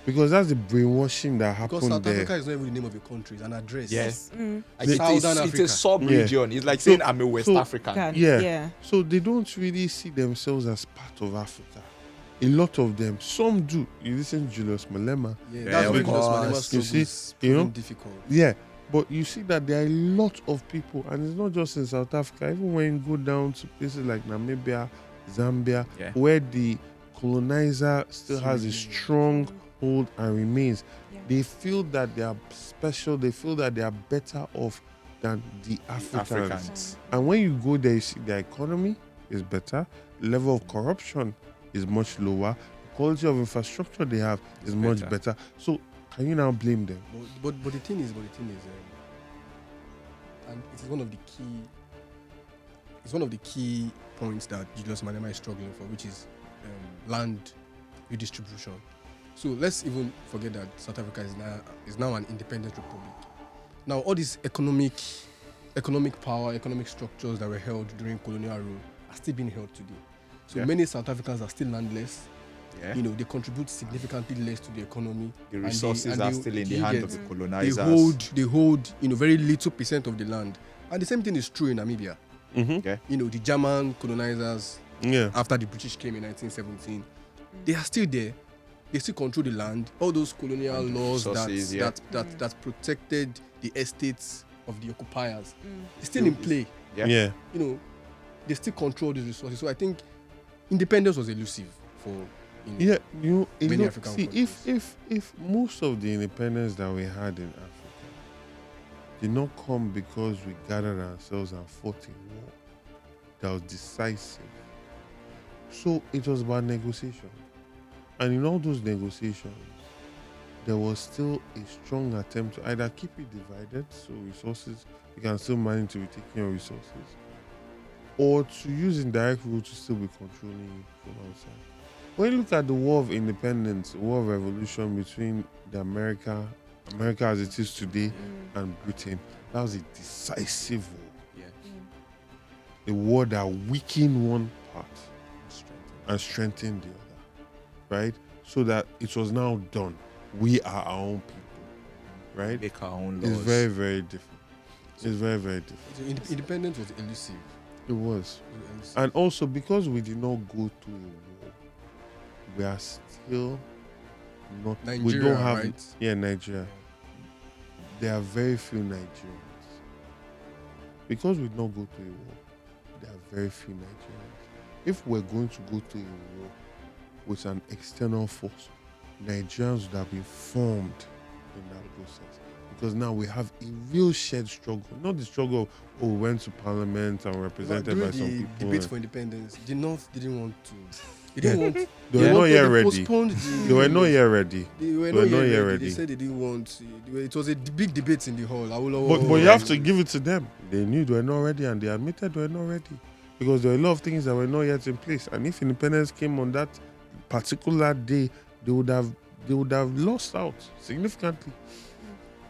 Because that's the brainwashing that because happened South there. Africa is not even the name of a country, it's an address. Yes. Like It's Southern a Africa. sub-region. It's like So- saying I'm a West so- African. Yeah. Yeah. So they don't really see themselves as part of Africa. A lot of them, some do. You listen to Julius Malema. Yeah, Yeah, that's of why Julius course. Malema's You struggle see, is you know, proving difficult. Yeah, but you see that there are a lot of people, and it's not just in South Africa. Even when you go down to places like Namibia, Zambia, Yeah. where the colonizer still has a strong hold and remains, Yeah. they feel that they are special. They feel that they are better off than the Africans. Africans. And when you go there, you see their economy is better, level of corruption is much lower, quality of infrastructure they have is much better. So can you now blame them? But the thing is, and it is one of the key points that Julius Malema is struggling for, which is land redistribution. So let's even forget that South Africa is now an independent republic. Now all these economic power, economic structures that were held during colonial rule are still being held today. So many South Africans are still landless. Yeah. You know, they contribute significantly less to the economy. The and resources they- are and they- still in the you hand get- of the They colonizers. hold, very little percent of the land. And the same thing is true in Namibia. Yeah. You know, the German colonizers, Yeah. after the British came in 1917, they are still there. They still control the land. All those colonial And the laws resources, that protected the estates of the occupiers, they're still in play. Yeah. Yeah. You know, they still control these resources. So I think independence was elusive for Yeah, you Many know, African see, countries. if most of the independence that we had in Africa did not come because we gathered ourselves and fought a war that was decisive. So it was about negotiation. And in all those negotiations, there was still a strong attempt to either keep it divided, so resources, you can still manage to be taking your resources, or to use indirect rule to still be controlling it from outside. When you look at the War of Independence, War of Revolution between the America as it is today, and Britain, that was a decisive war. Yeah. A war that weakened one part and strengthened the other, right? So that it was now done. We are our own people, right? Make our own laws. It's very, very different. It's very, very different. So independence was elusive. It was. It was elusive. And also because we did not go to a war, we are still not. we Nigeria, don't have. right? Yeah, Nigeria. There are very few Nigerians. Because we did not go to a war, there are very few Nigerians. If we're going to go to a war with an external force, Nigerians would have been formed in that process. Because now we have a real shared struggle. Not the struggle of, oh, we went to parliament and were represented by During some the people. debate for independence, the North didn't want to They didn't want. They were not yet ready. Postponed They were not yet ready. They were not yet ready. They said they didn't want. It was a big debate in the hall. But you have to give it to them. They knew they were not ready, and they admitted they were not ready because there were a lot of things that were not yet in place. And if independence came on that particular day, they would have lost out significantly.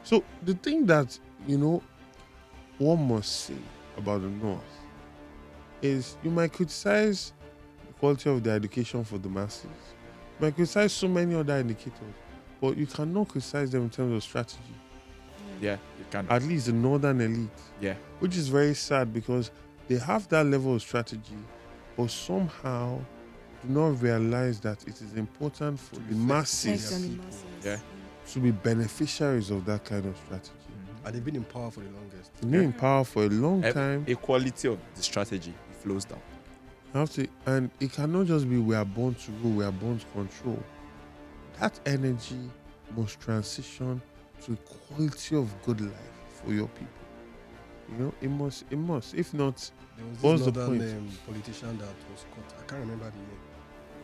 So the thing that one must say about the North is you might criticize the quality of the education for the masses. You might criticize so many other indicators, but you cannot criticize them in terms of strategy. Yeah, you can. At least the northern elite. Yeah. Which is very sad because they have that level of strategy, but somehow do not realize that it is important for the masses Yeah. to be beneficiaries of that kind of strategy. And they've been in power for the longest. They've been in power for a long time. A quality of the strategy flows down. And it cannot just be we are born to rule, we are born to control. That energy must transition to a quality of good life for your people. It must. If not, there was what's this the northern point? Politician that was caught. I can't remember the name.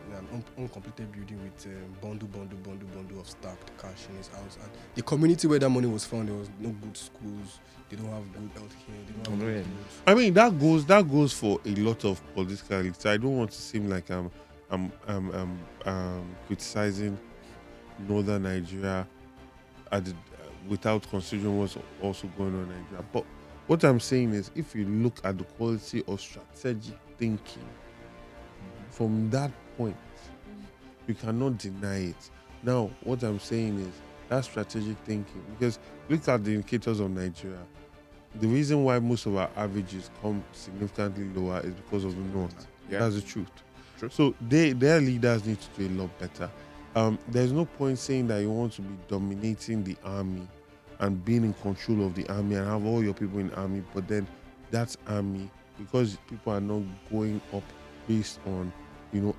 In an uncompleted building with bundle of stacked cash in his house. And the community where that money was found, there was no good schools. They don't have good healthcare. They don't have good roads. I mean, that goes for a lot of political elites. I don't want to seem like I'm criticizing northern Nigeria without considering what's also going on in Nigeria. But what I'm saying is, if you look at the quality of strategic thinking from that point, you cannot deny it. Now, what I'm saying is that strategic thinking, because look at the indicators of Nigeria. The reason why most of our averages come significantly lower is because of the North. Yeah. That's the truth. True. So their leaders need to do a lot better. There's no point saying that you want to be dominating the army and being in control of the army and have all your people in the army, but then that army, because people are not going up based on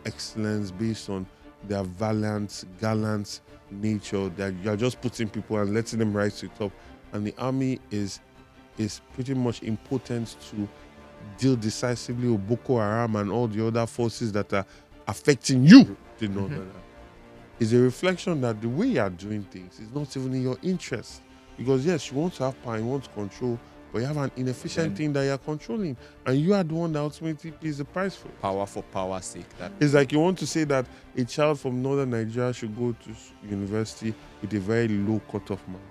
excellence, based on their gallant nature, that you're just putting people and letting them rise to the top, and the army is pretty much impotent to deal decisively with Boko Haram and all the other forces that are affecting you. It's a reflection that the way you are doing things is not even in your interest. Because yes, you want to have power, you want to control, but you have an inefficient thing that you're controlling, and you are the one that ultimately pays the price for it. Power for power's sake. It's like you want to say that a child from northern Nigeria should go to university with a very low cutoff mark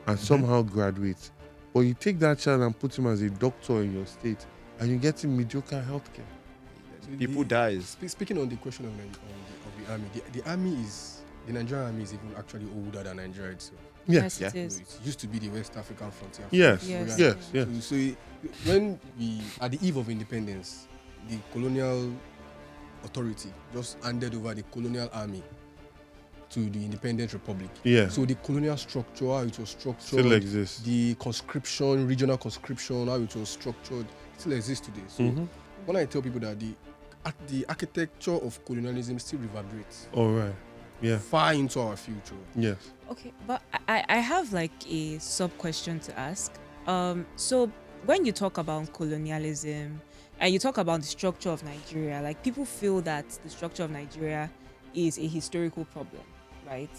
and somehow graduate. But you take that child and put him as a doctor in your state, and you get him mediocre healthcare. People die. Speaking on the question of the army, the Nigerian army is even actually older than Nigeria itself. Yes, it is. It used to be the West African frontier. Yes. So when we, at the eve of independence, the colonial authority just handed over the colonial army to the independent republic. Yeah. So the colonial structure, how it was structured, still exists. The conscription, regional conscription, how it was structured, still exists today. So when I tell people that the architecture of colonialism still reverberates. All right. Yeah. Far into our future. Yes. Okay, but I have like a sub question to ask. So when you talk about colonialism and you talk about the structure of Nigeria, like people feel that the structure of Nigeria is a historical problem, right?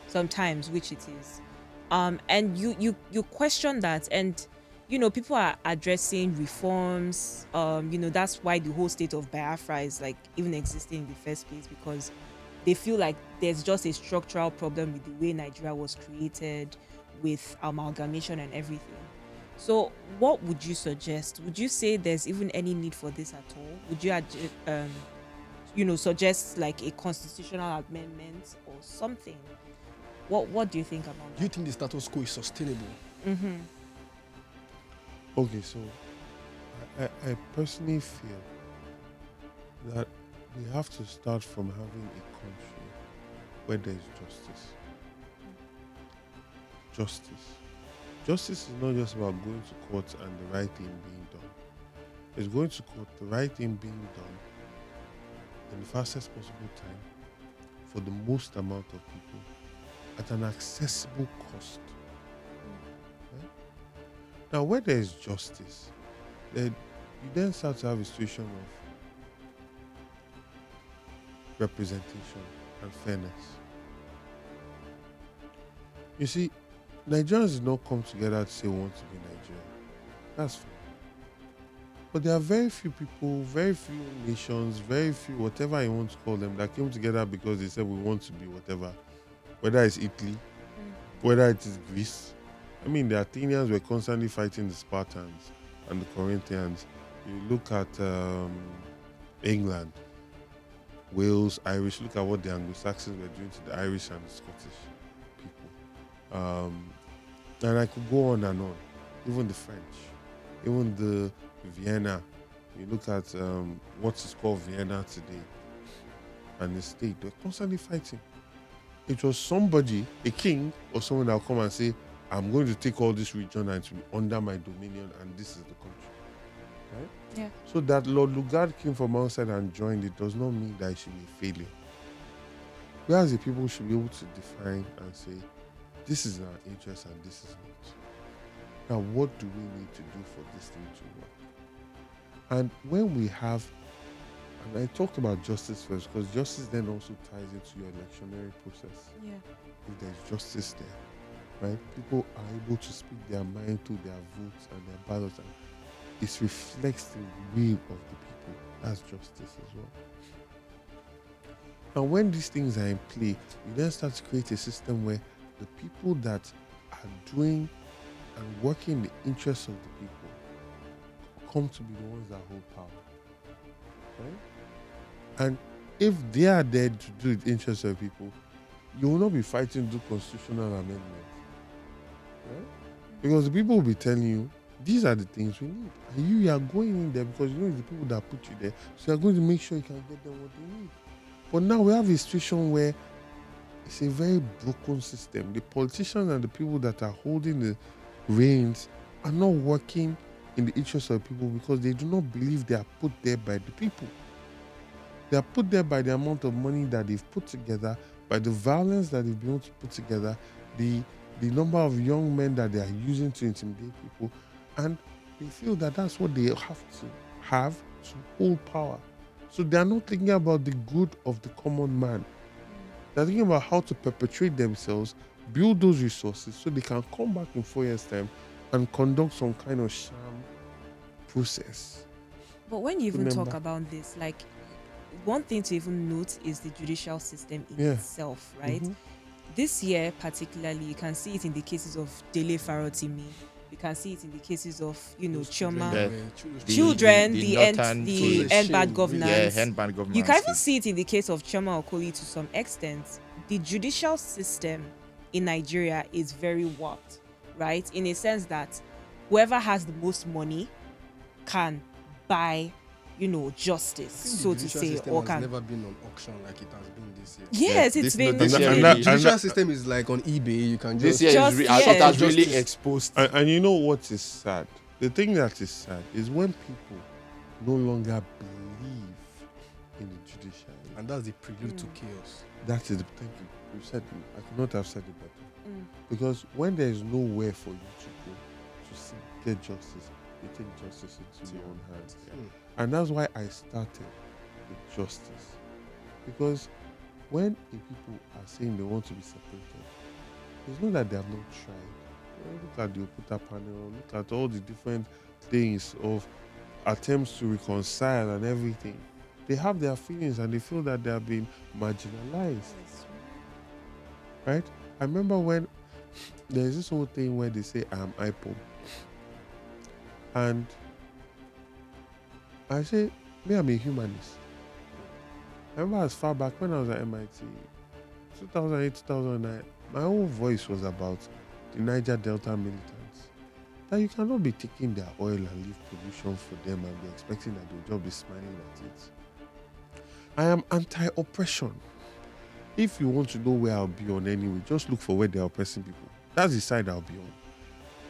Sometimes, which it is. And you question that, and people are addressing reforms. That's why the whole state of Biafra is like even existing in the first place, because they feel like there's just a structural problem with the way Nigeria was created, with amalgamation and everything. So what would you suggest? Would you say there's even any need for this at all? Would you suggest like a constitutional amendment or something? What do you think about that? Do you think the status quo is sustainable? Okay, so I personally feel that we have to start from having a country where there is justice. Justice is not just about going to court and the right thing being done. It's going to court, the right thing being done in the fastest possible time for the most amount of people at an accessible cost. Right? Now, where there is justice, you then start to have a situation of representation and fairness. You see, Nigerians did not come together to say we want to be Nigeria. That's fine. But there are very few people, very few nations, very few, whatever you want to call them, that came together because they said we want to be whatever. Whether it's Italy, whether it is Greece. I mean, the Athenians were constantly fighting the Spartans and the Corinthians. You look at England, Wales, Irish, look at what the Anglo-Saxons were doing to the Irish and the Scottish people. And I could go on and on. Even the French, even the Vienna. You look at what is called Vienna today and the state, they're constantly fighting. It was somebody, a king or someone that will come and say, I'm going to take all this region and to be under my dominion, and this is the country. Right? Yeah. So that Lord Lugard came from outside and joined it does not mean that it should be a failure. Whereas the people should be able to define and say, this is our interest and this is not. Now, what do we need to do for this thing to work? And when we have, and I talked about justice first, because justice then also ties into your electionary process. Yeah. If there's justice there, right? People are able to speak their mind through their votes and their ballots, and it reflects the will of the people. That's justice as well. Now, when these things are in play, you then start to create a system where the people that are doing and working in the interests of the people come to be the ones that hold power. Right? And if they are there to do the interests of people, you will not be fighting to do constitutional amendments. Right? Because the people will be telling you, these are the things we need. And you are going in there because you know it's the people that put you there. So you are going to make sure you can get them what they need. But now we have a situation where it's a very broken system. The politicians and the people that are holding the reins are not working in the interest of people because they do not believe they are put there by the people. They are put there by the amount of money that they've put together, by the violence that they've been able to put together, the number of young men that they are using to intimidate people, and they feel that that's what they have to hold power. So they are not thinking about the good of the common man. They're thinking about how to perpetuate themselves, build those resources so they can come back in 4 years' time and conduct some kind of sham process. But when you even talk about this, like, one thing to even note is the judicial system in itself, right? Mm-hmm. This year particularly, you can see it in the cases of Dele Farotimi. You can see it in the cases of, Chioma, the end bad governance. End bad governance. You can even see it in the case of Chioma Okoli to some extent. The judicial system in Nigeria is very warped, right? In a sense that whoever has the most money can buy, justice, so to say, or can. It's never been on auction like it has been this year. Yes, it's been. The judicial system is like on eBay. You can just. This year it has really exposed. And you know what is sad? The thing that is sad is when people no longer believe in the judiciary. And that's the prelude to chaos. That is the thing. You said it. I could not have said it better. Because when there is nowhere for you to go to get justice, you take justice into your own hands. And that's why I started with justice. Because when the people are saying they want to be separated, it's not that they have not tried. Look at the Okuta panel, look at all the different things of attempts to reconcile and everything. They have their feelings and they feel that they have been marginalized. Right? I remember when there's this whole thing where they say I'm IPOB. And I say, me, I'm a humanist. I remember as far back when I was at MIT, 2008, 2009, my whole voice was about the Niger Delta militants. That you cannot be taking their oil and leave pollution for them and be expecting that they'll just be smiling at it. I am anti-oppression. If you want to know where I'll be on anyway, just look for where they're oppressing people. That's the side I'll be on.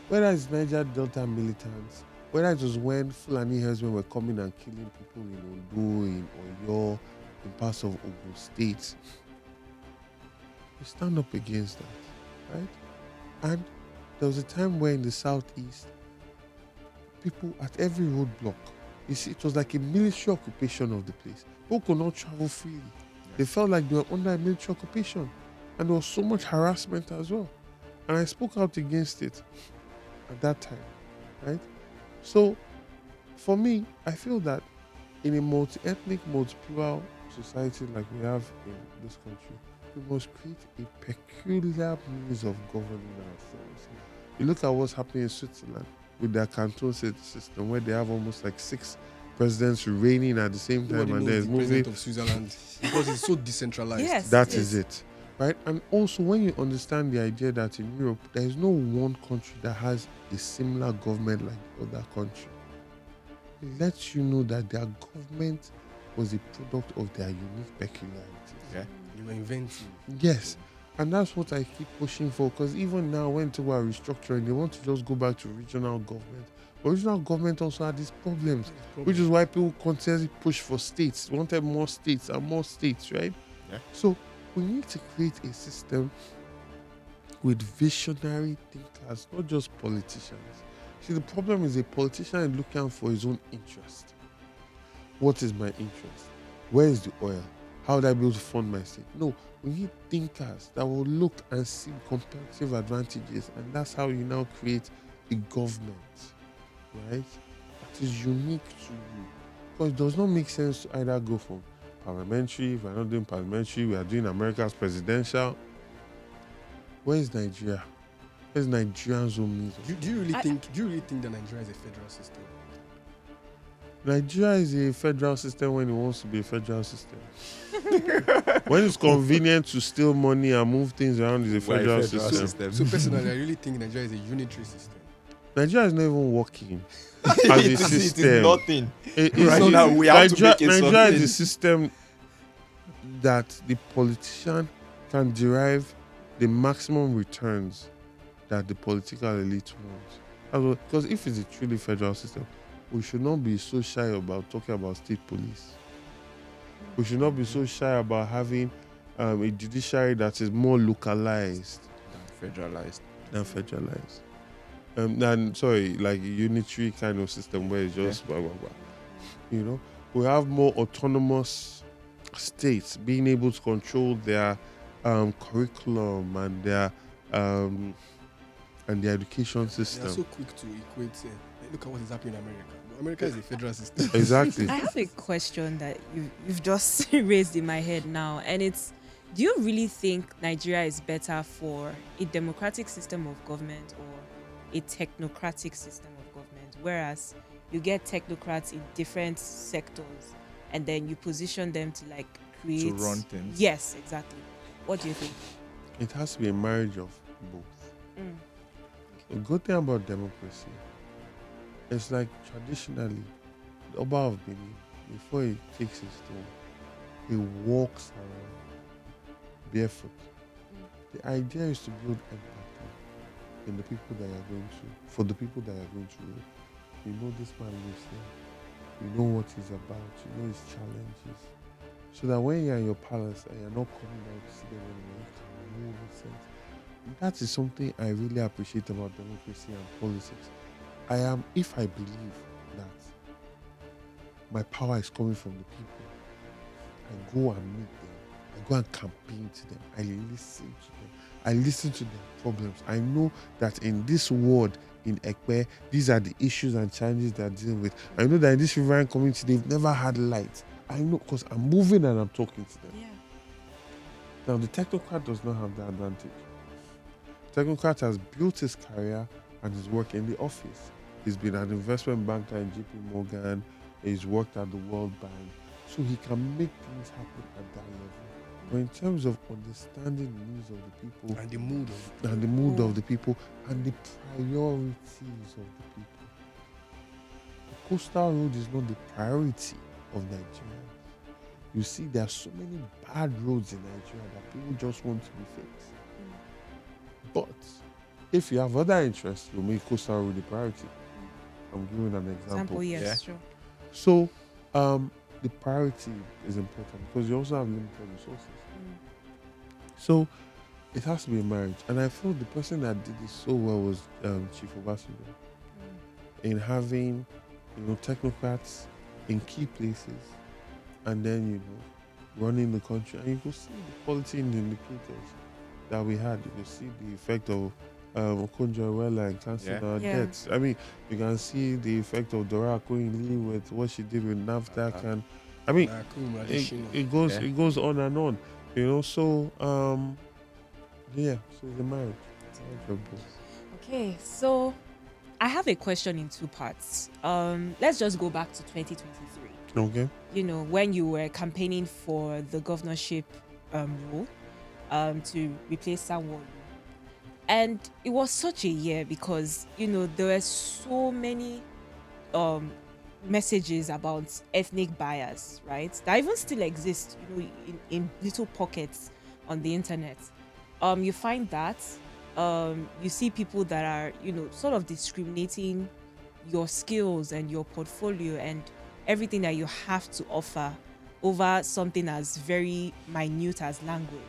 Whether it's Niger Delta militants, whether it was when Fulani herdsmen were coming and killing people in Ondo, in Oyo, in parts of Ogun State, we stand up against that, right? And there was a time where in the southeast, people at every roadblock, it was like a military occupation of the place. People could not travel freely. They felt like they were under a military occupation. And there was so much harassment as well. And I spoke out against it at that time, right? So, for me, I feel that in a multi-ethnic, multi-plural society like we have in this country, we must create a peculiar means of governing ourselves. You look at what's happening in Switzerland with their canton system, where they have almost like 6 presidents reigning at the same time, Nobody and knows there's the moving. president of Switzerland because it's so decentralized. Yes. That is it, right? And also, when you understand the idea that in Europe there is no one country that has a similar government like the other country, it lets you know that their government was a product of their unique peculiarities. Yeah. You were inventing. Yes. And that's what I keep pushing for, because even now when people are restructuring, they want to just go back to regional government. But regional government also had these problems, which is why people continuously push for states, wanted more states and more states, right? Yeah. So we need to create a system with visionary thinkers, not just politicians. See, the problem is a politician is looking out for his own interest. What is my interest? Where is the oil? How would I be able to fund my state? No, we need thinkers that will look and see comparative advantages, and that's how you now create a government, right? That is unique to you. Because it does not make sense to either go from parliamentary, if we're not doing parliamentary, we are doing America's presidential. Where is Nigeria? Where's Nigeria's own means of Do you really think that Nigeria is a federal system? Nigeria is a federal system when it wants to be a federal system. When it's convenient to steal money and move things around, it's a federal system. So personally, I really think Nigeria is a unitary system. Nigeria is not even working as a system. It is nothing. Right now, we have to make it Nigeria something. is a system that the politician can derive the maximum returns that the political elite wants. Because if it's a truly federal system, we should not be so shy about talking about state police. We should not be so shy about having a judiciary that is more localized Than federalized. Like a unitary kind of system where it's just blah, blah, blah. You know, we have more autonomous states being able to control their curriculum and their education They are system. so quick to equate. Look at what is happening in America. America is a federal system. Exactly. I have a question that you've just raised in my head now, and it's: do you really think Nigeria is better for a democratic system of government or a technocratic system of government? Whereas you get technocrats in different sectors, and then you position them to like create To run things. Yes, exactly. What do you think? It has to be a marriage of both. The good thing about democracy is like traditionally, the Oba of Benin, before he takes his throne, he walks around barefoot. The idea is to build empathy in the people that you're going to, for the people that you're going to rule. You know this man lives here. You know what he's about. You know his challenges. So that when you're in your palace and you're not coming out to see them anymore, you can move with sense. That is something I really appreciate about democracy and politics. If I believe that my power is coming from the people, I go and meet them. I go and campaign to them. I listen to them. I listen to their problems. I know that in this ward, in Ekpe, these are the issues and challenges they're dealing with. I know that in this riverine community, they've never had light. I know because I'm moving and I'm talking to them. Yeah. Now, the technocrat does not have that advantage. Technocrat has built his career and his work in the office. He's been an investment banker in JP Morgan. He's worked at the World Bank. So he can make things happen at that level. But in terms of understanding the needs of the people And the mood of and the mood of the people and the priorities of the people, the coastal road is not the priority of Nigeria. You see, there are so many bad roads in Nigeria that people just want to be fixed. But if you have other interests, you'll make coastal road a priority. I'm giving an example. Yes, Yeah. sure. So, the priority is important because you also have limited resources. So, it has to be a marriage. And I feel the person that did this so well was Chief Obasanjo in having, technocrats in key places, and then running the country, and you could see the quality in the indicators that we had. You could see the effect of Okonjo-Iweala and cancelling our Yeah. debts. I mean, you can see the effect of Dora Akunyili with what she did with NAFDAC, and I mean, it goes on and on. You know, so yeah, so the marriage. Okay, so I have a question in two parts. Let's just go back to 2023. Okay. You know, when you were campaigning for the governorship role to replace Sanwo-Olu. And it was such a year because, you know, there were so many messages about ethnic bias, right? That even still exist, you know, in little pockets on the internet. You find that you see people that are, you know, sort of discriminating your skills and your portfolio and everything that you have to offer over something as very minute as language,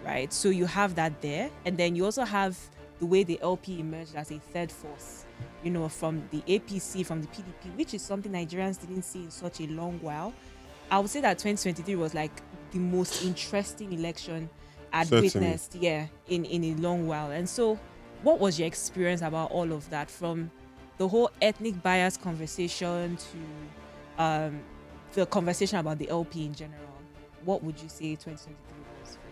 right? So you have that there, and then you also have the way the LP emerged as a third force, you know, from the APC, from the PDP, which is something Nigerians didn't see in such a long while. I would say that 2023 was like the most interesting election I'd witnessed, in a long while. And so, what was your experience about all of that, from the whole ethnic bias conversation to the conversation about the LP in general? What would you say 2023 was for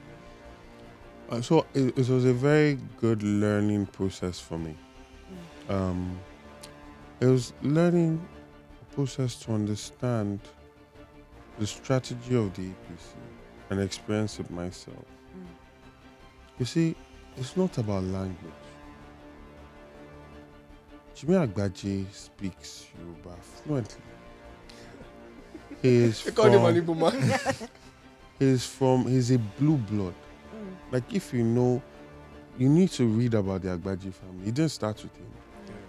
you? So it was a very good learning process for me. It was learning process to understand the strategy of the APC and experience it myself. You see, it's not about language. Jimmy Agbaje speaks Yoruba fluently. He's a blue blood. Like, if you know, you need to read about the Agbaje family. He didn't start with him.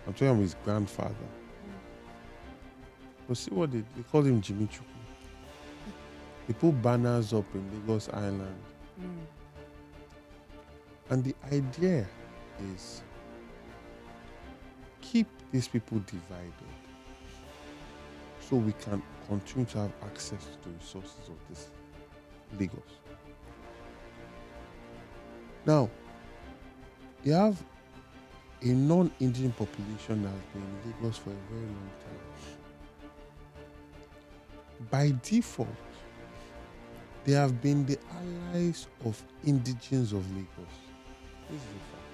I'm talking about his grandfather. But see what they called him Jimmy Chukwu. They put banners up in Lagos Island. And the idea is keep these people divided so we can continue to have access to the resources of this Lagos. Now, you have a non-Indian population that has been in Lagos for a very long time. By default, they have been the allies of indigenes of Lagos. This is a fact.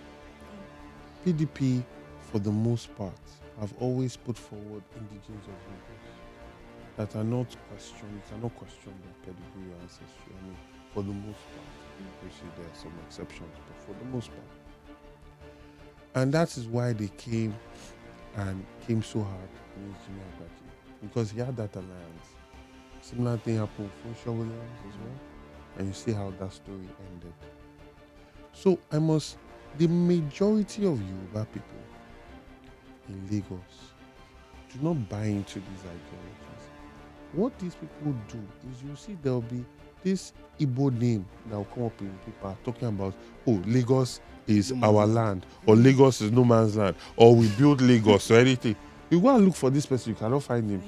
PDP, for the most part, have always put forward indigenes of Lagos that are not questioned. You cannot question their pedigree or ancestry. I mean, for the most part. Obviously, there are some exceptions, but for the most part. And that is why they came so hard against Jimmy Agbaje, because he had that alliance. Similar thing happened with Funsho Williams as well, and you see how that story ended. So the majority of Yoruba people in Lagos do not buy into these ideologies. What these people do is, you see there will be this Igbo name that will come up in people talking about, oh, Lagos is our land, or Lagos is no man's land, or we build Lagos or anything. You go and look for this person, you cannot find him.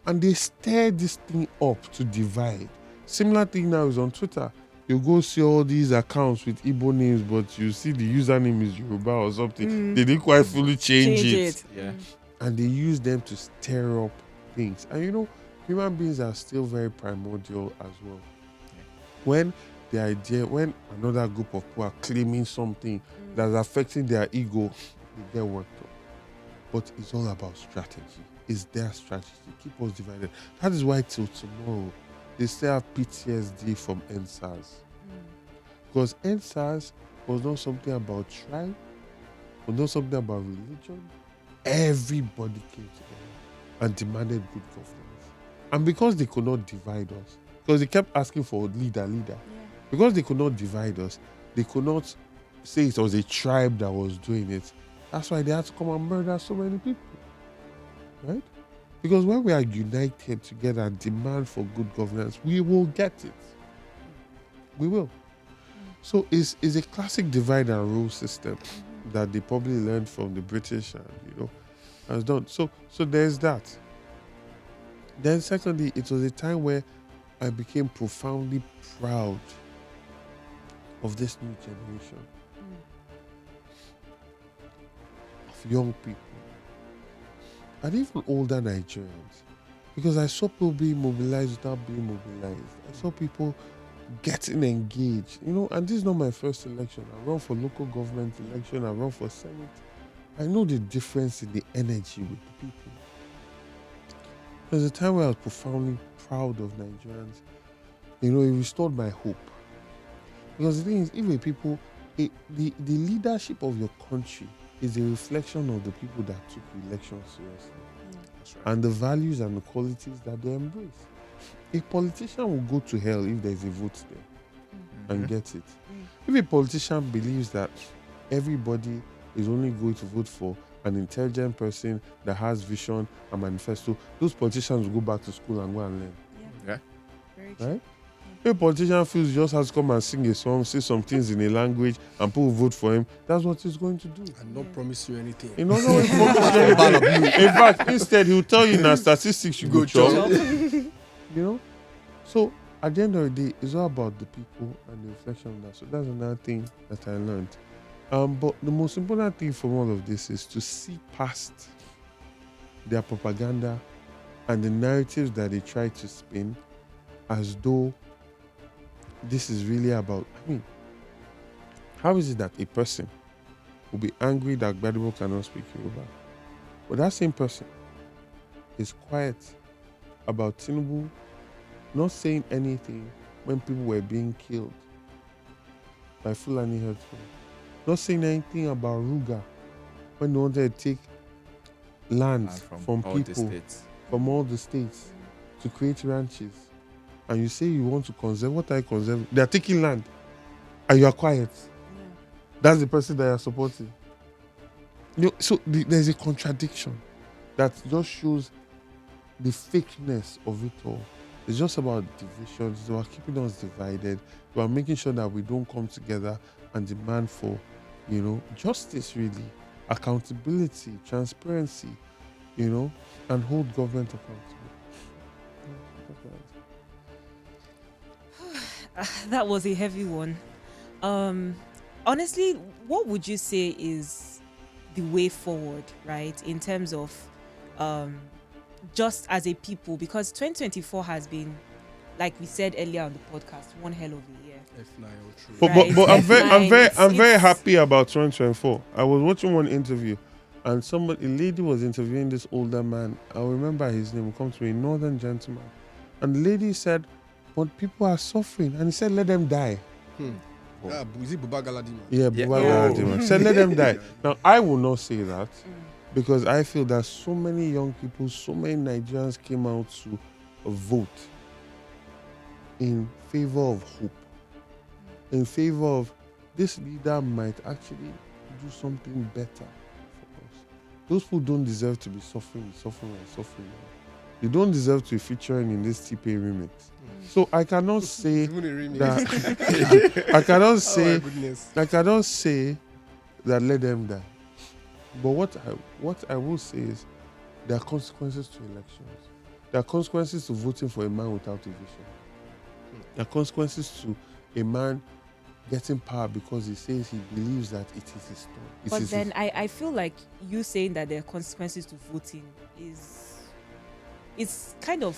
And they stir this thing up to divide. Similar thing now is on Twitter. You go see all these accounts with Igbo names, but you see the username is Yoruba or something. They didn't quite fully change it. Yeah. And they use them to stir up things. And you know, human beings are still very primordial as well. When another group of people are claiming something that's affecting their ego, they get worked up. But it's all about strategy. It's their strategy. Keep us divided. That is why till tomorrow, they still have PTSD from NSAS. Because NSAS was not something about tribe, was not something about religion. Everybody came together and demanded good governance. And because they could not divide us, because they kept asking for leader, because they could not divide us, they could not say it was a tribe that was doing it. That's why they had to come and murder so many people. Right? Because when we are united together and demand for good governance, we will get it. We will. So it's a classic divide and rule system that they probably learned from the British and, has done. So there's that. Then secondly, it was a time where I became profoundly proud of this new generation of young people and even older Nigerians, because I saw people being mobilized without being mobilized. I saw people getting engaged, and this is not my first election. I run for local government election, I run for Senate. I know the difference in the energy with the people. There's a time where I was profoundly proud of Nigerians. It restored my hope. Because the thing is, the leadership of your country is a reflection of the people that took elections seriously. That's right. And the values and the qualities that they embrace. A politician will go to hell if there's a vote there and get it. If a politician believes that everybody is only going to vote for an intelligent person that has vision and manifesto, those politicians will go back to school and go and learn. Yeah. Very true. Right? If a politician feels he just has to come and sing a song, say some things in a language, and people vote for him, that's what he's going to do. And not promise you anything. He don't know anything. In fact, instead, he'll tell you now statistics you go chop. So at the end of the day, it's all about the people and the reflection of that. So that's another thing that I learned. But the most important thing from all of this is to see past their propaganda and the narratives that they try to spin as though this is really about, how is it that a person will be angry that Gbadebo cannot speak Yoruba, but that same person is quiet about Tinubu not saying anything when people were being killed by Fulani herdsmen, not saying anything about Ruga when they wanted to take lands from people from all the states to create ranches, and you say you want to conserve. What are you conserving? They are taking land and you are quiet. That's the person that you are supporting. So there's a contradiction that just shows the fakeness of it all. It's just about divisions. It's about keeping us divided. It's about making sure that we don't come together and demand for, justice, really, accountability, transparency, and hold government accountable. That was a heavy one. Honestly, what would you say is the way forward, right, in terms of just as a people? Because 2024 has been, like we said earlier on the podcast, one hell of a year. But I'm very happy about 2024. I was watching one interview, and a lady was interviewing this older man. I remember his name. Come to me, a northern gentleman, and the lady said, "But people are suffering," and he said, "Let them die." Is it Buba Galadima? Yeah, Buba Galadima. Said, "Let them die." Now, I will not say that because I feel that so many young people, so many Nigerians came out to vote in favor of hope, in favor of this leader might actually do something better for us. Those people don't deserve to be suffering. They don't deserve to be featuring in this TP remix. So I cannot say that I cannot say that let them die. But what I will say is there are consequences to elections. There are consequences to voting for a man without a vision. There are consequences to a man getting power because he says he believes that it is his turn. But then I feel like you saying that there are consequences to voting is kind of,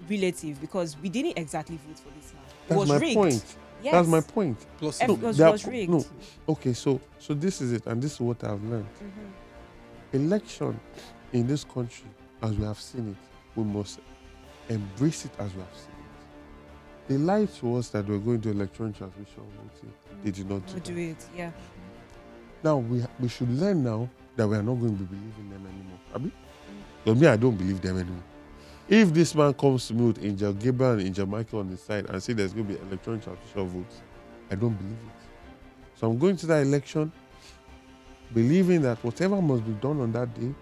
relative, because we didn't exactly vote for this man. It was rigged. Point. Yes. That's my point. Plus, It was rigged. No. Okay, so this is it, and this is what I've learned. Election in this country, as we have seen it, we must embrace it as we have seen it. They lied to us that we're going to electronic transmission voting. They did not do it. Yeah. Now we should learn now that we are not going to be believing them anymore. Abi? But me, I don't believe them anymore. If this man comes to me with Angel Gabriel and Angel Michael on the side and say there's going to be electronic transmission votes, I don't believe it. So I'm going to that election believing that whatever must be done on that day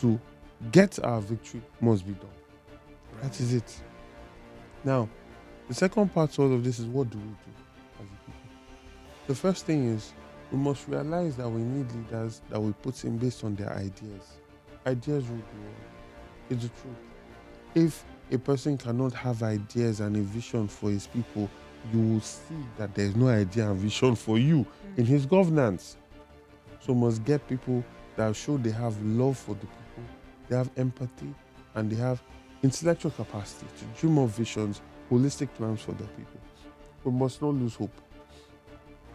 to get our victory must be done. Right. That is it. Now, the second part to all of this is, what do we do as a people? The first thing is we must realize that we need leaders that we put in based on their ideas. Ideas rule the world. It's the truth. If a person cannot have ideas and a vision for his people, you will see that there's no idea and vision for you in his governance. So must get people that show they have love for the people, they have empathy, and they have intellectual capacity to dream of visions, holistic plans for their people. We must not lose hope,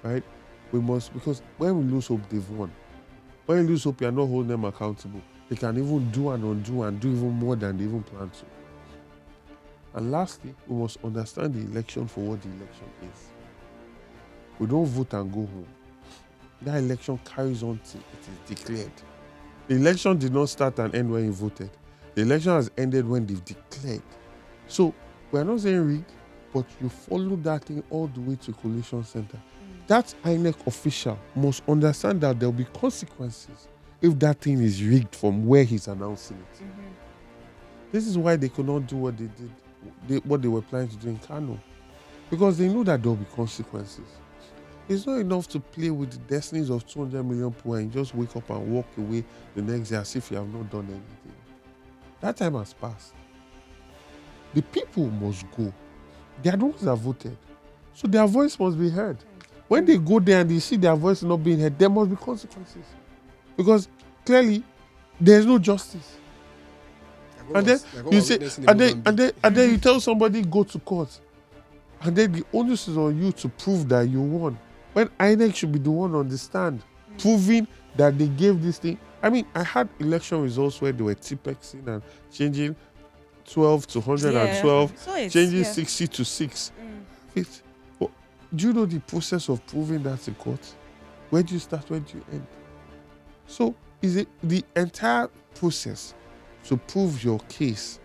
right? We must, because when we lose hope, they've won. When you lose hope, you are not holding them accountable. They can even do and undo and do even more than they even plan to. And lastly, we must understand the election for what the election is. We don't vote and go home. That election carries on till it is declared. The election did not start and end when you voted. The election has ended when they've declared. So we are not saying rigged, but you follow that thing all the way to collation center. That INEC official must understand that there will be consequences if that thing is rigged from where he's announcing it. This is why they could not do what they did, what they were planning to do in Kano, because they know that there will be consequences. It's not enough to play with the destinies of 200 million people and just wake up and walk away the next day as if you have not done anything. That time has passed. The people must go. They are the ones that voted. So their voice must be heard. When they go there and they see their voice not being heard, there must be consequences. Because clearly, there's no justice. And then you say, and then you tell somebody go to court. And then the onus is on you to prove that you won. When INEC should be the one on the stand, proving that they gave this thing. I mean, I had election results where they were T-Pexing and changing 12 to 112, changing 60 to 6. But do you know the process of proving that in court? Where do you start? Where do you end? So, is it the entire process to prove your case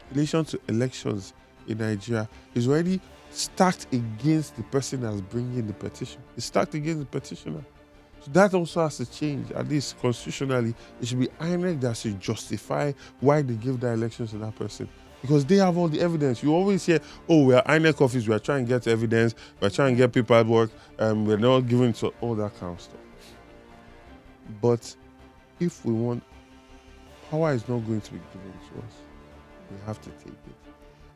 in relation to elections in Nigeria is already stacked against the person that's bringing the petition. It's stacked against the petitioner. So that also has to change. At least constitutionally, it should be INEC that should justify why they give the elections to that person. Because they have all the evidence. You always hear, oh, we are INEC office, we are trying to get evidence, we are trying to get paperwork, we're not giving to all that kind of stuff. But if we want, power is not going to be given to us. We have to take it.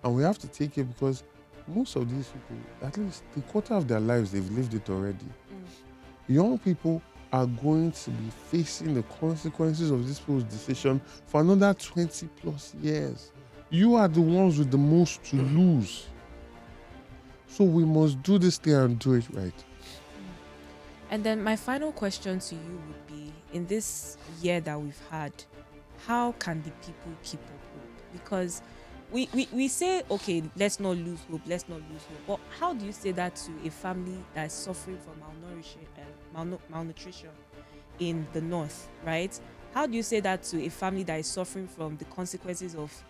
And we have to take it because most of these people, at least the quarter of their lives, they've lived it already. Young people are going to be facing the consequences of this people's decision for another 20 plus years. You are the ones with the most to lose. So we must do this thing and do it right. And then my final question to you would be, in this year that we've had, how can the people keep up hope? Because we say, okay, let's not lose hope. But how do you say that to a family that is suffering from malnutrition in the north, right? How do you say that to a family that is suffering from the consequences of,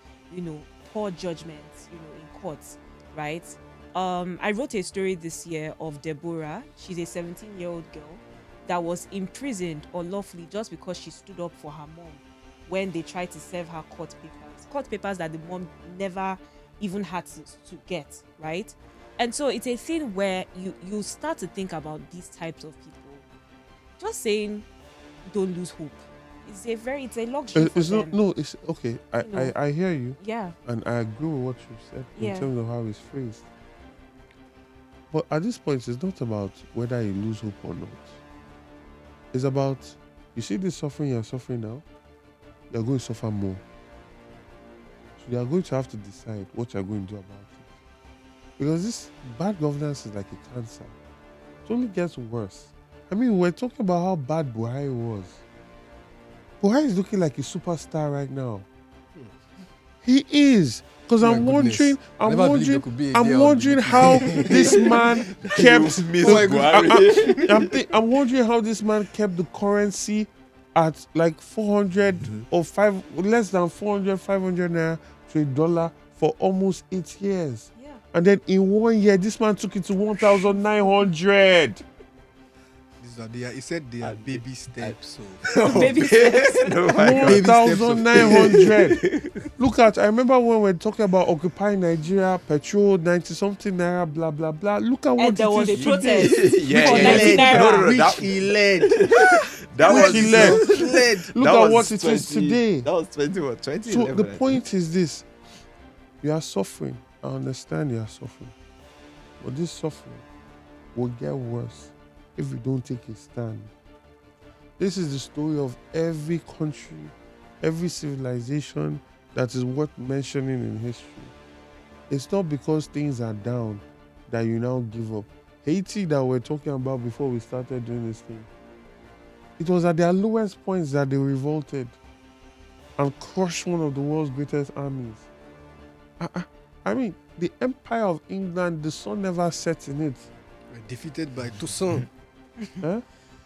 poor judgments, in courts, right? I wrote a story this year of Deborah. She's a 17-year-old girl that was imprisoned unlawfully just because she stood up for her mom when they tried to serve her court papers that the mom never even had to get, right? And so it's a thing where you start to think about these types of people. Just saying, don't lose hope. It's a luxury for them. It's okay. I hear you. Yeah. And I agree with what you said in terms of how it's phrased. But at this point, it's not about whether you lose hope or not. It's about, you see this suffering you're suffering now, you're going to suffer more. So you're going to have to decide what you're going to do about it. Because this bad governance is like a cancer. It only gets worse. I mean, we're talking about how bad Buhari was. Buhari is looking like a superstar right now. He is. Because I'm wondering how this man kept. I'm wondering how this man kept the currency at like 400 or less than 400, 500 naira to $1 for almost 8 years. Yeah. And then in 1 year, this man took it to 1,900. He said they are baby steps. So. Baby steps. 1,900. Look at, I remember when we were talking about occupying Nigeria, petrol, 90-something naira, blah, blah, blah. Look at what there was it is a protest today. for 90 naira. He led. Look at what it is today. That was 20. So the point is this. You are suffering. I understand you are suffering. But this suffering will get worse if we don't take a stand. This is the story of every country, every civilization that is worth mentioning in history. It's not because things are down that you now give up. Haiti that we're talking about before we started doing this thing, it was at their lowest points that they revolted and crushed one of the world's greatest armies. I mean, the Empire of England, the sun never set in it. We're defeated by Toussaint. Huh?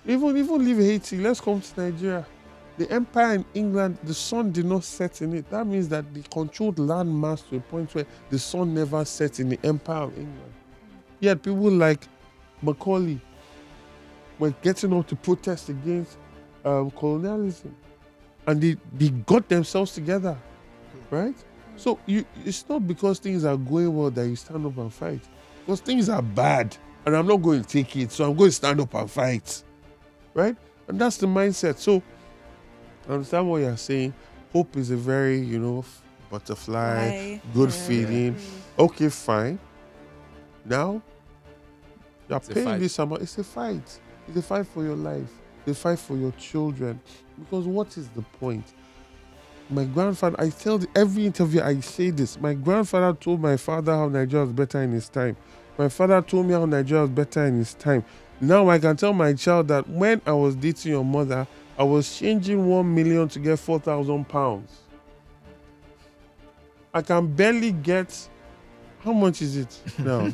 Even leave Haiti, let's come to Nigeria. The empire in England, the sun did not set in it. That means that they controlled land mass to a point where the sun never set in the empire of England. Yet people like Macaulay were getting up to protest against colonialism. And they got themselves together, right? So it's not because things are going well that you stand up and fight. Because things are bad and I'm not going to take it, so I'm going to stand up and fight, right? And that's the mindset. So I understand what you're saying. Hope is a very, butterfly, good feeling. Okay, fine. Now, you're paying this amount. It's a fight. It's a fight for your life. It's a fight for your children. Because what is the point? My grandfather, I tell every interview I say this. My grandfather told my father how Nigeria was better in his time. My father told me how Nigeria was better in his time. Now I can tell my child that when I was dating your mother, I was changing 1 million to get 4,000 pounds. I can barely get, how much is it now?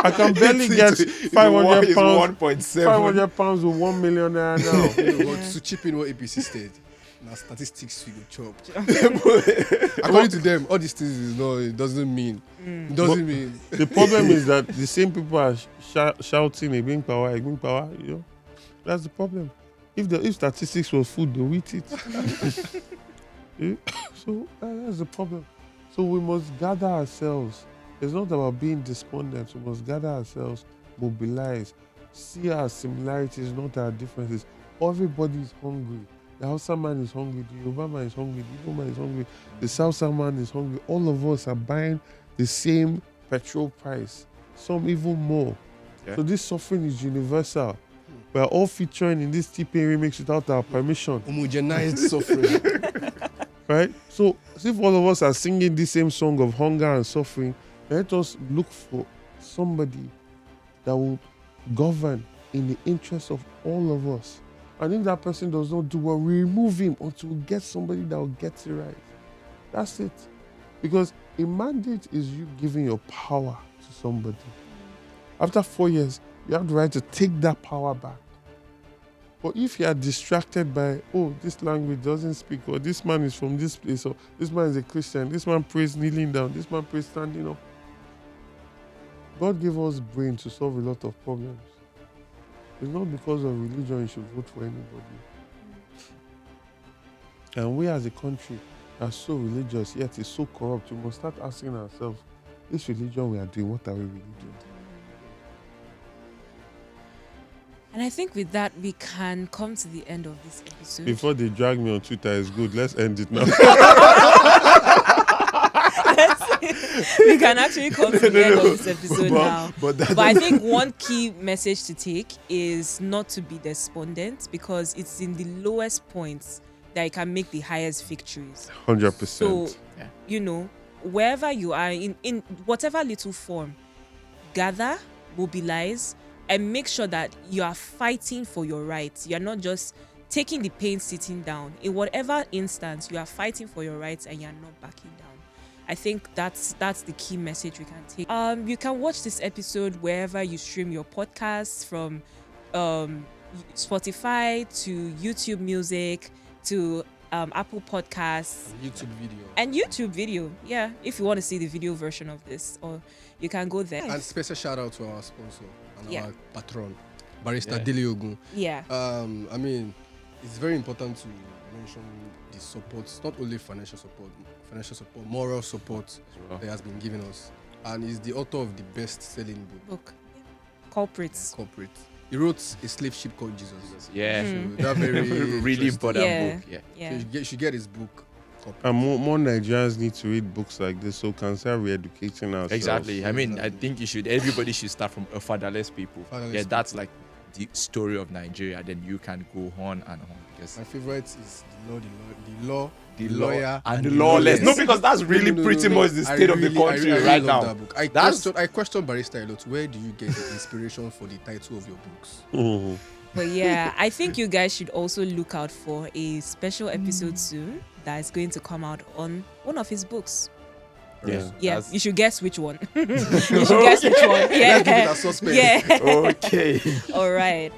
I can barely get 500 pounds. 500 pounds with 1 million naira now. To chip in what APC said, now statistics we go chop. According to them, all these things it doesn't mean. It doesn't mean. The problem is that the same people are shouting Egbin power, That's the problem. If statistics was food, they'll eat it. So that's the problem. So we must gather ourselves. It's not about being despondent. We must gather ourselves, mobilize, see our similarities, not our differences. Everybody is hungry. The Hausa man is hungry, the Yoruba man is hungry, the Igbo man is hungry, the South man is hungry. All of us are buying the same petrol price, some even more. Yeah. So this suffering is universal. We are all featuring in this T-Pain remix without our permission. Homogenized suffering. Right? So if all of us are singing the same song of hunger and suffering, let us look for somebody that will govern in the interest of all of us. And if that person does not do well, we remove him until we get somebody that will get it right. That's it. Because a mandate is you giving your power to somebody. After 4 years, you have the right to take that power back. But if you are distracted by, this language doesn't speak, or this man is from this place, or this man is a Christian, this man prays kneeling down, this man prays standing up. God gave us brain to solve a lot of problems. It's not because of religion you should vote for anybody. And we as a country are so religious, yet it's so corrupt. We must start asking ourselves, this religion we are doing, what are we really doing? And I think with that, we can come to the end of this episode. Before they drag me on Twitter, it's good. Let's end it now. We can actually come to the end of this episode now. But I think one key message to take is not to be despondent, because it's in the lowest points that you can make the highest victories. 100%. So, wherever you are, in whatever little form, gather, mobilize, and make sure that you are fighting for your rights. You're not just taking the pain sitting down. In whatever instance, you are fighting for your rights and you're not backing down. I think that's the key message we can take. You can watch this episode wherever you stream your podcasts, from Spotify to YouTube Music to Apple Podcasts. And YouTube video. Yeah, if you want to see the video version of this, or you can go there. And special shout out to our sponsor and our patron, Barrister Dele Ogun. Yeah. I mean, it's very important to mention the support, not only financial support, moral support that has been given us. And he's the author of the best-selling book. Culprits. He wrote A Slave Ship Called Jesus. Yeah. So that very really important book. Yeah. So you should get his book, copy. And more Nigerians need to read books like this, so can start re-educating ourselves. Exactly. I mean, I think everybody should start from a fatherless people. That's like the story of Nigeria. Then you can go on and on. Because my favorite is the law, the lawyer, and the lawless. No, because that's really pretty much the state of the country right now. That book. I question Barrister a lot. Where do you get the inspiration for the title of your books? Mm-hmm. But yeah, I think you guys should also look out for a special episode soon that is going to come out on one of his books. Yeah, you should guess which one. You should guess which one. Yeah. Let's give it a suspense. Yeah. Okay. All right.